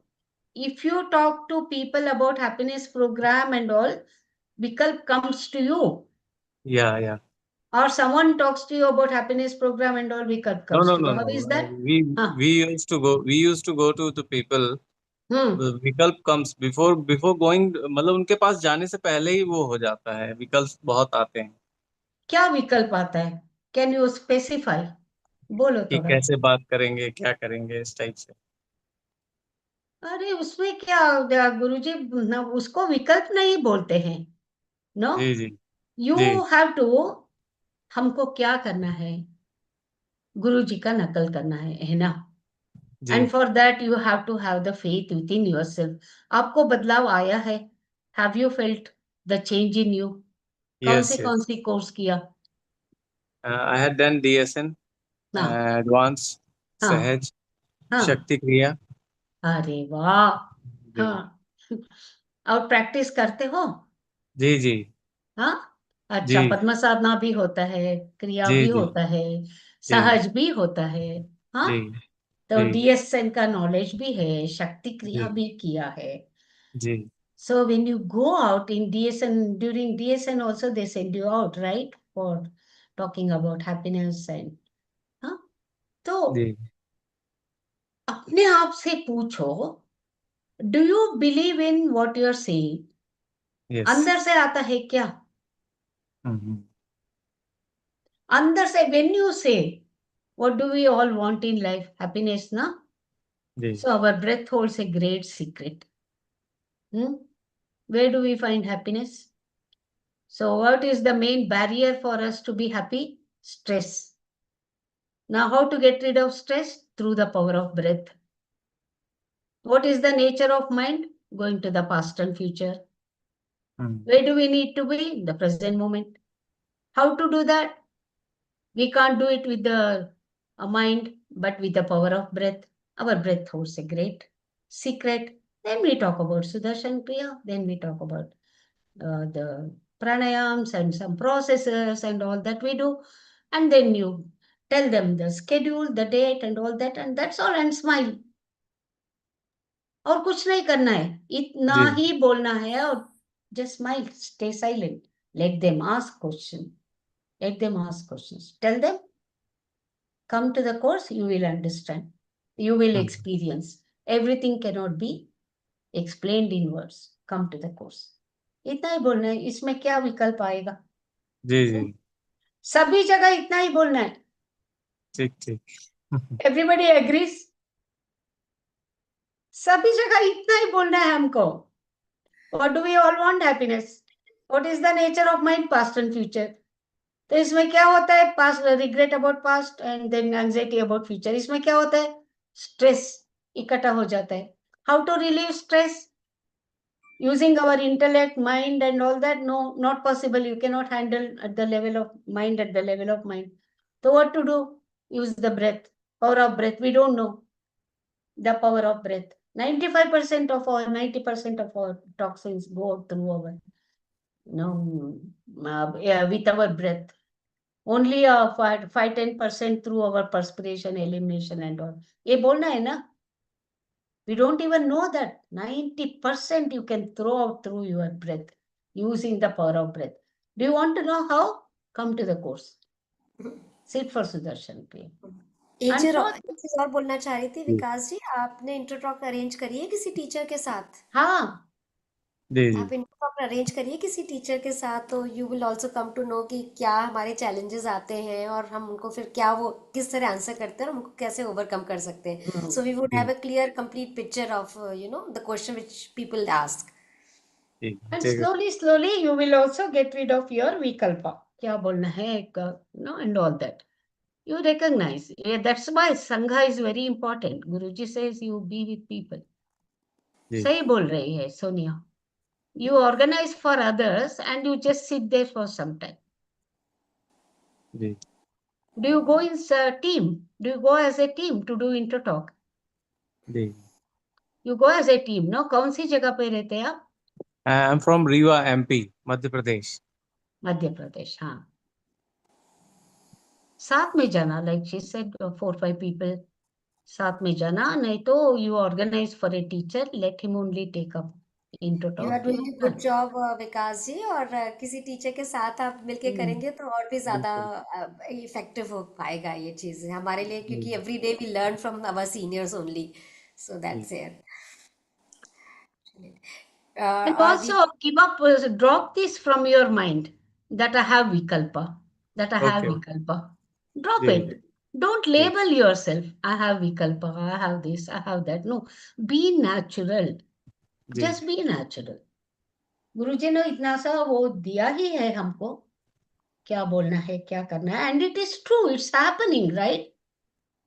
if you talk to people about happiness program and all vikalp comes to you Yeah, yeah. or someone talks to you about happiness program and all vikalp No, comes no, to you no, how no. is that We huh we used to go. We used to go to the people. hmm विकल्प comes before going. मतलब उनके पास जाने से पहले ही वो हो जाता है. विकल्प बहुत आते हैं क्या विकल्प आता है कैन यू स्पेसिफाई बोलो कि थोड़ा कैसे बात करेंगे, क्या करेंगे, इस टाइप से. अरे उसमें क्या गुरुजी ना उसको विकल्प नहीं बोलते हैं नो जी, जी, यू जी, हैव टू हमको क्या करना है गुरु जी का नकल करना है ना जी. And for that you have to have the faith within yourself आपको बदलाव आया है have you felt the change in you Yes, कौन yes. सी कोर्स किया I had done DSN, हाँ Advanced, हाँ Sahaj, हाँ Shakti Kriya. अरे वाह जी, हाँ और प्रैक्टिस करते हो जी, जी, हाँ अच्छा जी, पद्म साधना भी होता है क्रिया जी, भी जी, होता है जी, सहज भी होता है हाँ जी, तो जी, डीएसएन का नॉलेज भी है शक्ति क्रिया जी, भी किया है जी. so when you go out in DSN during DSN also they send you out right for talking about happiness and हाँ तो जी. अपने आप से पूछो do you believe in what you are saying Yes. अंदर से आता है क्या Mhm. अंदर से when you say what do we all want in life happiness na ji. so our breath holds a great secret hmm? Where do we find happiness so what is the main barrier for us to be happy stress now how to get rid of stress through the power of breath what is the nature of mind going to the past and future Mhm. where do we need to be in the present moment how to do that we can't do it with the mind but with the power of breath our breath holds a great secret then we talk about sudarshan kriya then we talk about the pranayams and some processes and all that we do And then you tell them the schedule, the date, and all that, and that's all, and smile. और कुछ नहीं करना है, इतना जी ही बोलना है, और just smile, stay silent. Let them ask questions. Let them ask questions. Tell them, come to the course, you will understand. You will experience. Everything cannot be explained in words. Come to the course. इतना ही बोलना है, इसमें क्या विकल्प आएगा? जी जी सभी जगह इतना ही बोलना है. ठीक ठीक Everybody agrees? सभी जगह इतना ही बोलना है हमको. What do we all want? Happiness. What is the nature of mind? Past and future. तो इसमें क्या होता है? Past, regret about past and then anxiety about future. इसमें क्या होता है? स्ट्रेस इकट्ठा हो जाता है. How to relieve stress? Using our intellect, mind, and all that? No, not possible. You cannot handle at the level of mind, at the level of mind. So what to do? Use the breath. Power of breath. We don't know the power of breath. 95% of our 90% of our toxins go through our with our breath. Only 5-10% through our perspiration, elimination, and all. ये बोलना है ना? We don't even know that 90% you can throw out through your breath using the power of breath. Do you want to know how? Come to the course. Sit for Sudarshan Priya. एक चीज Sure. एक चीज और बोलना चाह रही थी विकास जी, आपने इंटर टॉक अरेंज करी है किसी टीचर के साथ? हाँ. जी जी आप इंटर टॉक अरेंज करिए किसी टीचर के साथ, तो you will also come to know कि क्या हमारे चैलेंजेस आते हैं और हम उनको फिर क्या वो किस तरह आंसर करते हैं और उनको कैसे ओवरकम कर सकते हैं. सो वी वुड जी have a clear complete picture of the question which people ask. जी And ठीक है slowly you will also get rid of your vikalpa. क्या बोलना है, and all that. You recognize. Yeah, that's why Sangha is very important. Guruji says you be with people. जी सही बोल रही है Sonia. You organize for others and you just sit there for some time. Ji Do you go in a team? Do you go as a team to do intertalk? Ji You go as a team, no? कौन सी जगह पे रहते हैं आप? I am from Rewa MP Madhya Pradesh Madhya Pradesh. हाँ. साथ में जाना, like she said, 4-5 people. साथ में जाना, नहीं तो you organize for a teacher, let him only take up you are intertalk. Doing a good job Vikas ji, और किसी टीचर के साथ आप मिलके करेंगे तो और भी ज्यादा बिल्कुल इफेक्टिव हो पाएगा ये चीज हमारे लिए, जी क्योंकि every day we learn from our seniors only. So जी that's it. And also give up, drop this from your mind that I have vikalpa, that I have okay vikalpa. Drop जी it. Don't जी label yourself. I have vikalpa, I have this, I have that. No, be natural. जी Just be natural. Guruji ने इतना सा वो दिया ही है हमको, क्या बोलना है, क्या करना है. And it is true, it's happening, right?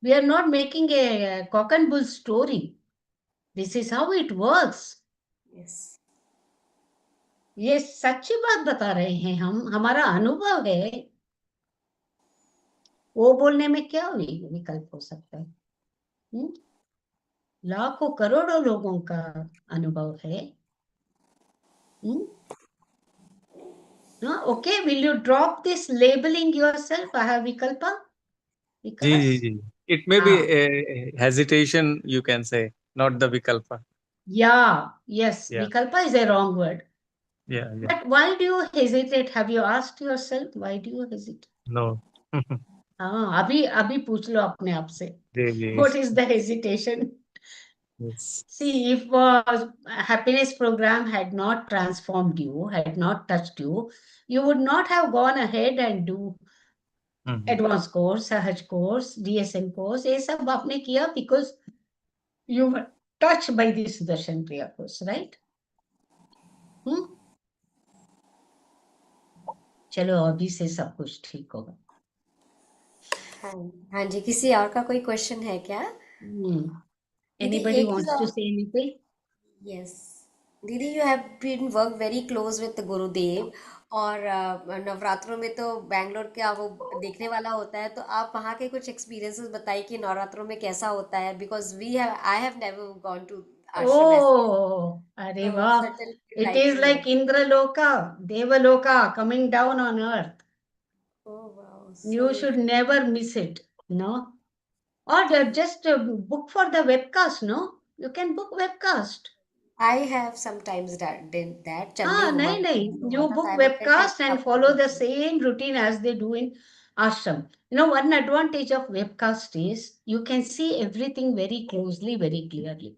We are not making a cock and bull story. This is how it works. Yes. ये सच्ची बात बता रहे हैं हम, हमारा अनुभव है. वो बोलने में क्या विकल्प हो सकता है? लाखों करोड़ों लोगों का अनुभव है. Okay, will you drop this labeling yourself? I have vikalpa, जी जी vikas. जी it may be Ah, hesitation you can say not the विकल्प yeah, yes, या vikalpa is a wrong word. या But why do you hesitate? Have you asked yourself why do you hesitate? No हाँ, अभी अभी पूछ लो अपने आप से. जी जी What is the hesitation? yes. See, if happiness program had not transformed you, had not touched you, you would not have gone ahead and do advanced course, Sahaj course, DSM course. ये सब आपने किया because you were touched by this Sudarshan Priya course, right? चलो अभी से सब कुछ ठीक होगा. हाँ. हाँ जी, किसी और का कोई क्वेश्चन है क्या? दीदी Anybody एक चीज wants to और. say anything? यस. दीदी you have been work very close with Gurudev, और नवरात्रों में तो बैंगलोर का वो देखने वाला होता है, तो आप वहाँ के कुछ एक्सपीरियंसेस बताइए कि नवरात्रों में कैसा होता है, because we have I have never gone to ashram ऐसे. Oh, अरे तो वाह. Certainly It like is to know. like Indraloka, Devaloka coming down on earth. Oh You So should never miss it, no? Or just book for the webcast, no? You can book webcast. I have sometimes did that Chandi Ah, nahi, Homan. nahi. You होता book था, I would attend webcast and couple follow of the them. same routine as they do in ashram. You know, one advantage of webcast is you can see everything very closely, very clearly.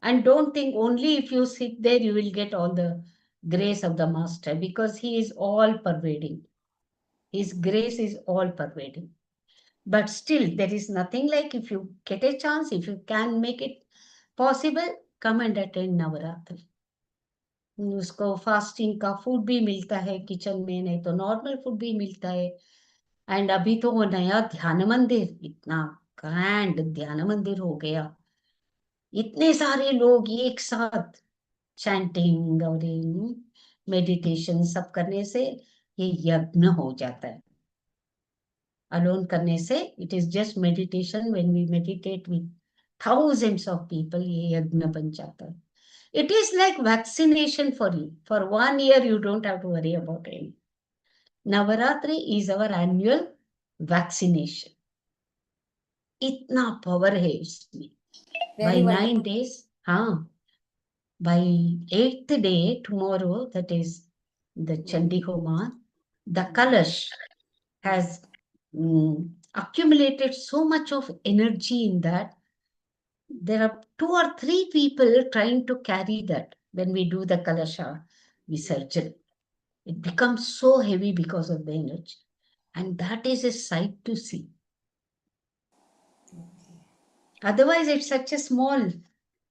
And don't think only if you sit there you will get all the grace of the master, because he is all pervading. His grace is all pervading. But still, there is nothing like, if you get a chance, if you can make it possible, come and attend Navaratri. उसको fasting का food भी मिलता है kitchen में, नहीं तो normal food भी मिलता है. एंड अभी तो वो नया ध्यान मंदिर, इतना ग्रैंड ध्यान मंदिर हो गया, इतने सारे लोग एक साथ चैंटिंग और मेडिटेशन सब करने से ये यज्ञ हो जाता है. अलोन करने से it is just meditation. When we meditate with thousands of people, ये यज्ञ बन जाता है. It is like vaccination for you. For 1 year, you don't have to worry about it. Navaratri is our annual vaccination. इतना power है इसमें. By Very 9 wonderful. days, हाँ, by 8th day, tomorrow, that is the Mm, Chandi Homa, the mm, Kalash has accumulated so much of energy in that. There are 2 or 3 people trying to carry that when we do the Kalasha Visurgin. It becomes so heavy because of the energy. And that is a sight to see. Otherwise, it's such a small,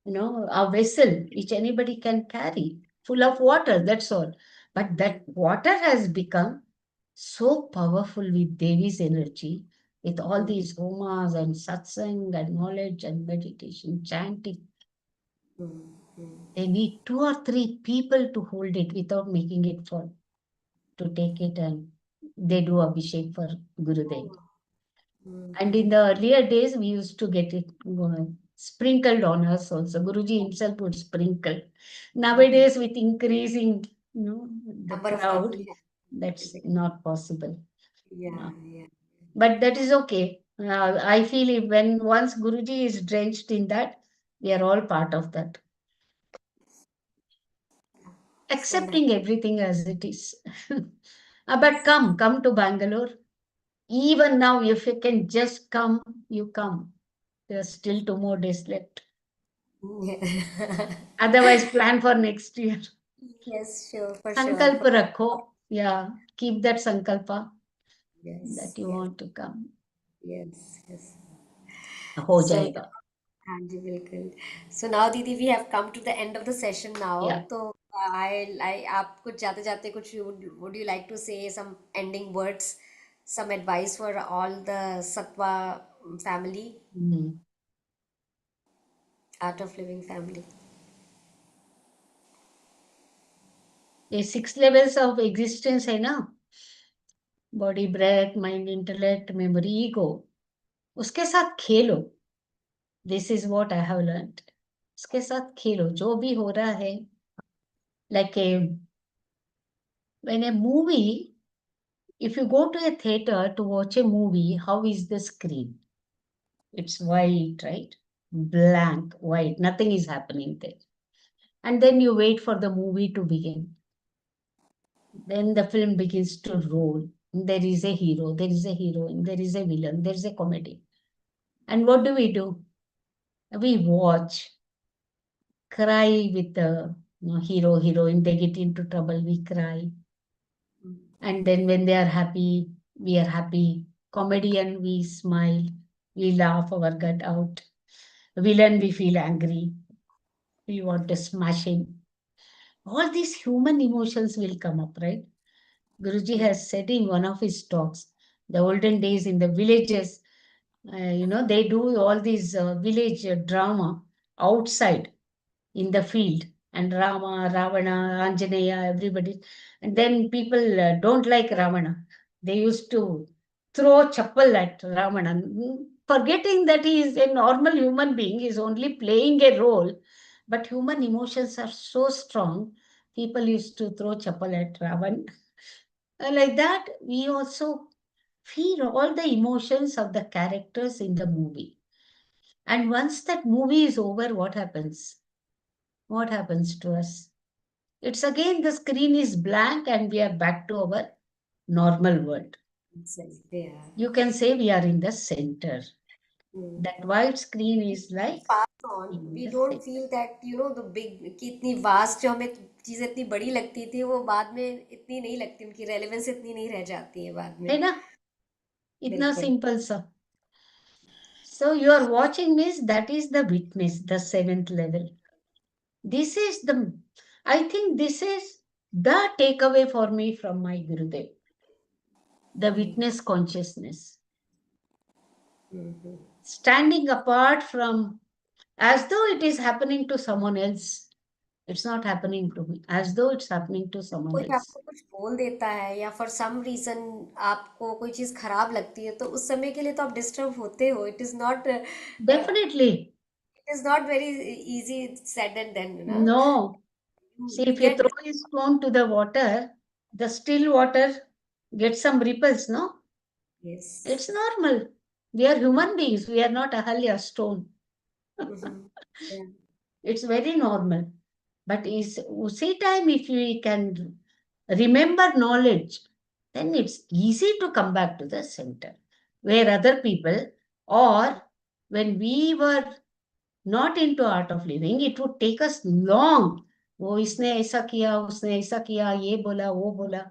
a vessel which anybody can carry, full of water, that's all. But that water has become so powerful with Devi's energy, with all mm, these homas and satsang and knowledge and meditation, chanting. mm, mm. They need 2 or 3 people to hold it without making it fall, to take it, and they do Abhishek for Gurudev. Mm, And in mm. the earlier days, we used to get it sprinkled on us also. Guruji himself would sprinkle. Mhm. Nowadays, with increasing, the Number of crowd, people. Yeah. that's Exactly. not possible. Yeah, Uh, yeah. But that is okay. I feel when once Guruji is drenched in that, we are all part of that, So nice. accepting everything as it is. But come to Bangalore. Even now, if you can just come, you come. There's still 2 more days left. Yeah. Otherwise, plan for next year. Yes, sure, for sure. Sankalpa rakho. Yeah, keep that sankalpa Yes, that you yes, want to come. yes, yes. हो So जाएगा. हाँ जी बिल्कुल. So now दीदी we have come to the end of the session now. Yeah. तो I आप कुछ जाते जाते कुछ would you like to say some ending words, some advice for all the Sattva family, Hmm. Art of Living family? ये 6 levels of existence है ना, body, breath, mind, intellect, memory, ego. उसके साथ खेलो. This is what I have learned. उसके साथ खेलो, जो भी हो रहा है. Like a when a movie, if you go to a theater to watch a movie, how is the screen? It's white, right? Blank, white, nothing is happening there. And then you wait for the movie to begin. Then the film begins to roll. There is a hero, there is a heroine, there is a villain, there is a comedy. And what do? We watch, cry with the hero, heroine. They get into trouble, we cry. And then when they are happy, we are happy. Comedian, we smile, we laugh our gut out. Villain, we feel angry, we want to smash him. All these human emotions will come up, right? Guruji has said in one of his talks, the olden days in the villages, they do all these village drama outside in the field, and Rama, Ravana, Anjaneya, everybody. And then people don't like Ravana. They used to throw chappal at Ravana, forgetting that he is a normal human being, he is only playing a role. But human emotions are so strong, people used to throw chappal at Ravan. Like that, we also feel all the emotions of the characters in the movie. And once that movie is over, what happens? What happens to us? It's again the screen is blank and we are back to our normal world. Yeah. You can say we are in the center. Hmm. That white screen is like Pass on, in we the don't center. feel that the big कि इतनी vast जो हमें चीजें इतनी बड़ी लगती थी वो बाद में इतनी नहीं लगती, उनकी रेलेवेंस इतनी नहीं रह जाती है बाद में। है ना? इतना बिल्कुल। simple सा. So you are watching means that is the witness, the seventh level. This is the, I think this is the takeaway for me from my Gurudev, the witness consciousness. Hmm. Standing apart from, as though it is happening to someone else. It's not happening to me, as though it's happening to someone कोई else. आपको कुछ बोल देता है या for some reason आपको कोई चीज खराब लगती है तो उस समय के लिए तो आप डिस्टर्ब होते हो। Definitely. It is not very easy said and then ना। No. See, you if you get. throw a stone to the water, the still water gets some ripples, no? Yes. It's normal. We are human beings. We are not Ahalya stone. It's very normal. But is usi time if we can remember knowledge, then it's easy to come back to the center. Where other people, or when we were not into art of living, it would take us long. वो इसने ऐसा किया, उसने ऐसा किया, ये बोला, वो बोला.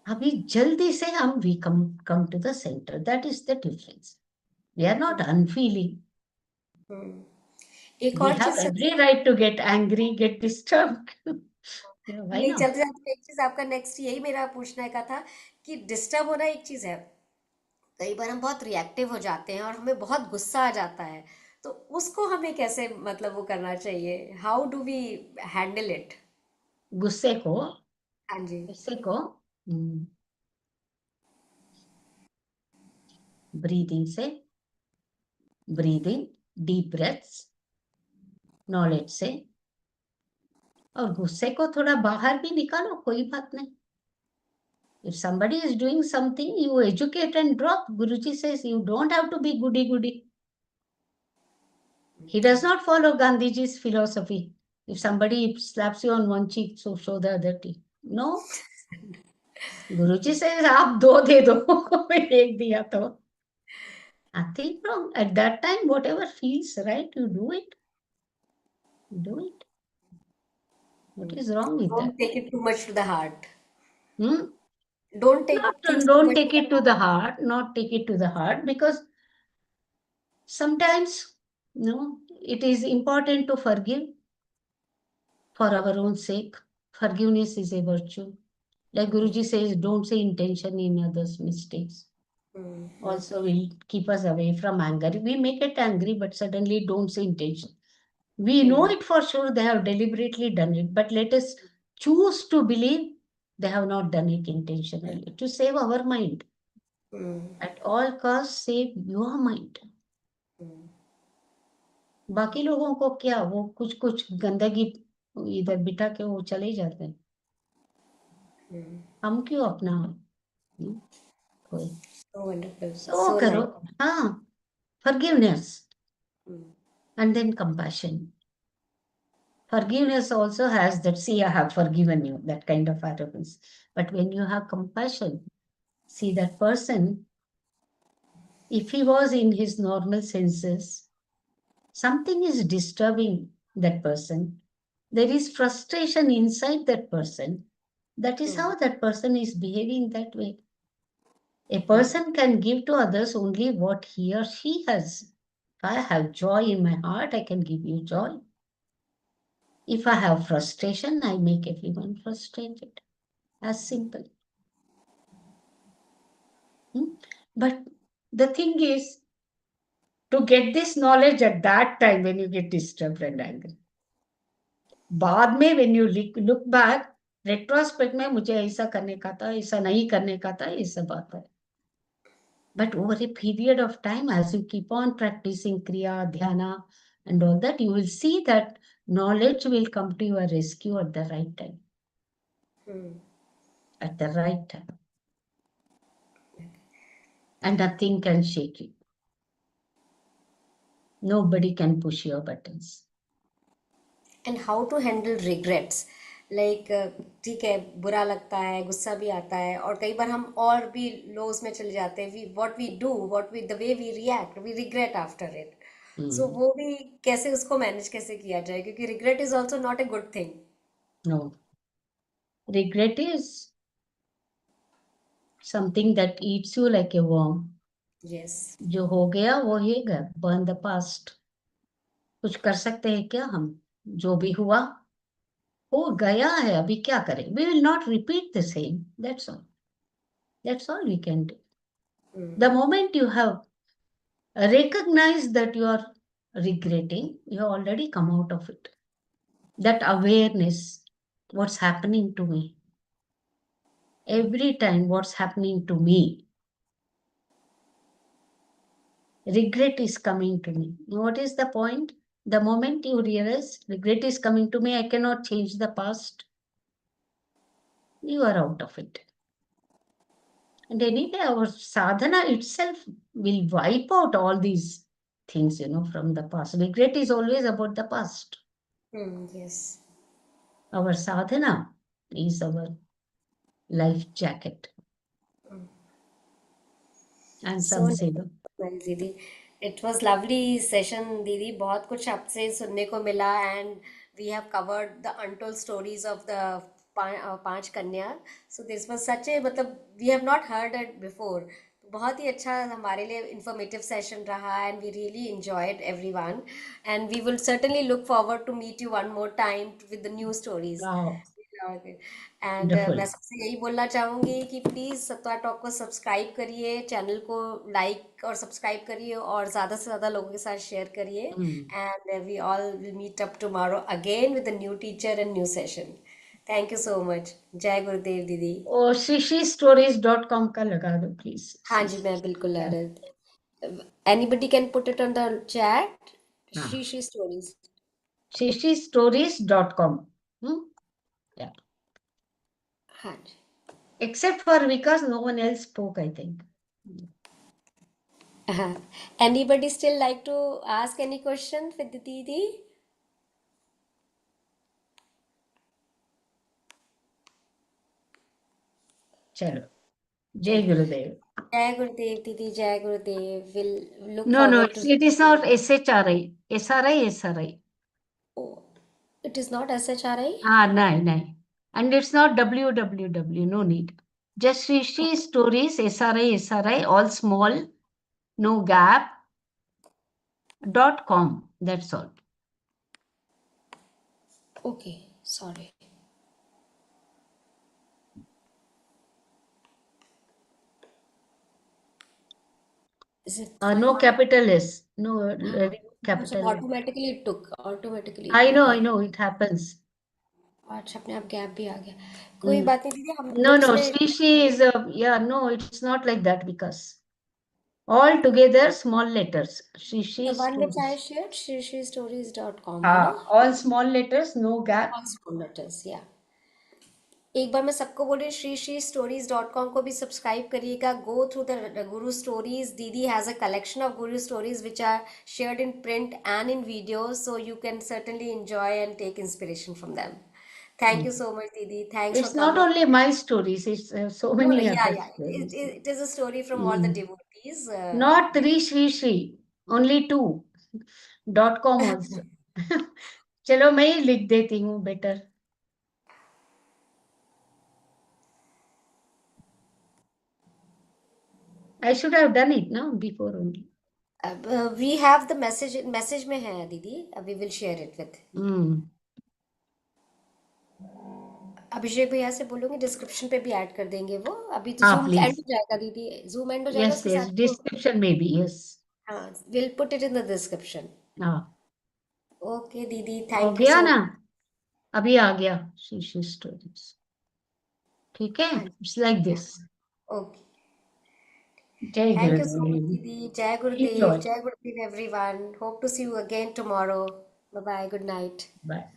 अभी जल्दी से हम we come to the center. That is the difference. We are not unfeeling. एक We और have चीज every right to get angry, get disturbed. Yeah, why नहीं not? चलते जाते एक चीज आपका नेक्स्ट यही मेरा पूछने का था कि डिस्टर्ब होना एक चीज है, कई बार हम बहुत रिएक्टिव हो जाते हैं और हमें बहुत गुस्सा आ जाता है, तो उसको हमें कैसे मतलब वो करना चाहिए, how do we handle it. गुस्से को हाँ जी। गुस्से को ब्रीदिंग से, ब्रीदिंग, डीप ब्रेथ्स, नॉलेज से, और गुस्से को थोड़ा बाहर भी निकालो, कोई बात नहीं. If somebody is doing something, you educate and drop. Guruji says you don't have to be goody goody. He does not follow Gandhiji's philosophy. If somebody slaps you on one cheek, so show the other cheek. No. Guruji says आप दो दे दो, एक दिया तो. Nothing wrong. At that time, whatever feels right, you do it. Do it. What is wrong with don't that? Take it too much to the heart. Hmm? Don't take Not, things too don't much take to it the to the heart. Not take it to the heart, because sometimes, it is important to forgive for our own sake. Forgiveness is a virtue. Like Guruji says, don't say intention in others' mistakes. Also will keep us away from anger. We may get angry, but suddenly don't say intention. We know it for sure they have deliberately done it, but let us choose to believe they have not done it intentionally, to save our mind. At all costs, save your mind. बाकी लोगों को क्या, वो कुछ कुछ गंदगी इधर बिठा के वो चले जाते हैं. हम क्यों अपना कोई सो वंडरफुल, सो सो करो. नाइस। हाँ, forgiveness and then compassion. Forgiveness also has that, see, I have forgiven you, that kind of arrogance. But when you have compassion, see that person, if he was in his normal senses, something is disturbing that person. There is frustration inside that person. That is how that person is behaving that way. A person can give to others only what he or she has. If I have joy in my heart, I can give you joy. If I have frustration, I make everyone frustrated. As simple. But the thing is, to get this knowledge at that time when you get disturbed and angry. बाद में when you look back, retrospect में मुझे ऐसा करने का था, ऐसा नहीं करने का था, ये सब बात है. But over a period of time, as you keep on practicing Kriya, Dhyana, and all that, you will see that knowledge will come to your rescue at the right time. At the right time. and nothing can shake you. Nobody can push your buttons. And how to handle regrets, like ठीक है, बुरा लगता है, गुस्सा भी आता है, और कई बार हम और भी लोज में चले जाते हैं, we what we do, what we the way we react, we regret after it. So Hmm. वो भी कैसे, उसको मैनेज कैसे किया जाए, क्योंकि regret is also not a good thing. No. Regret is something that eats you like a worm. Yes. जो हो गया वो ही गया. Burn the past. कुछ कर सकते हैं क्या हम? जो भी हुआ हो गया है, अभी क्या करें? We will not repeat the same. That's all. That's all we can do. The moment you have recognized that you are regretting, you have already come out of it. That awareness, what's happening to me? Every time, what's happening to me? Regret is coming to me. What is the point? The moment you realize regret is coming to me, I cannot change the past, you are out of it. And anyway, our sadhana itself will wipe out all these things, from the past. Regret is always about the past. Yes. Our sadhana is our life jacket. And so some say, nice दीदी. It was lovely session दीदी, बहुत कुछ आपसे सुनने को मिला, and we have covered the untold stories of the पांच कन्या. So this was such a, मतलब we have not heard it before. बहुत ही अच्छा हमारे लिए इंफॉर्मेटिव सेशन रहा, and we really enjoyed everyone, and we will certainly look forward to meet you one more time with the new stories. wow, and मैं wonderful. सबसे यही बोलना चाहूँगी कि प्लीज़ सत्वा टॉक को सब्सक्राइब करिए, चैनल को लाइक और सब्सक्राइब करिए, और ज़्यादा से ज़्यादा लोगों के साथ शेयर करिए. And we all will meet up tomorrow again with a new teacher and new session. Thank you so much. जय गुरुदेव दीदी. और shishistories.com का लगा दो प्लीज. हाँ जी, मैं बिल्कुल आ रहा. Anybody can put it on the chat. Shri stories. shishistories.com. Yeah. हाँ जी. Except for Vikas, no one else spoke, I think. Anybody still like to ask any question with the Didi? Chalo. Jai Gurudev. Jai Gurudev, Didi, Jai Gurudev. We'll look No, forward to. it is not SHRI. SRI, SRI. Oh, it is not SHRI? No. And it's not www, no need. Just Rishi Stories, SRI, all small, no gap, .com. That's all. Okay, sorry. Is it fine? No capital S. No capital S. Automatically it took. Automatically it I took. know, it happens. अच्छा, अपने आप gap भी आ गया. कोई बात नहीं दीदी, हम No, ग्रुप्स में. Srishi is no, it's not like that because all together small letters. Srishi The one which I Stories. shared, shrishistories.com, है ना? All small letters, no gap. All small letters, yeah. एक बार मैं सबको बोल रही हूँ, Shri stories.com को भी सब्सक्राइब करिएगा. Go through the guru stories. दीदी has a collection of guru stories which are shared in print and in video, so you can certainly enjoy and take inspiration from them. Thank you so much, Didi. Thanks for It's not coming. only my stories, it's so No, no, many yeah, other yeah. stories. It is a story from all the devotees. Not three Sri, only two. .com also. चलो मैं ही लिख देती हूँ better. I should have done it now before only. We have the message में है दीदी. We will share it with. अभिषेक भैया से बोलूंगी डिस्क्रिप्शन पे भी ऐड कर देंगे वो. अभी तो हाँ, जूम एंड please. हो जाएगा दीदी. जूम एंड हो जाएगा, Yes, उसके साथ वो. description maybe, yes. हाँ, will put it in the description. हाँ. ओके दीदी, हो थैंक यू गया सो ना? मच. अभी आ गया शीशी स्टोरीज. ठीक है? हाँ जी. It's like this. ओके. जय thank you so much Gurudev. दीदी. जय गुरुदेव. Enjoy. जय Gurudev everyone. Hope to see you again tomorrow. Bye bye. Good night. Bye.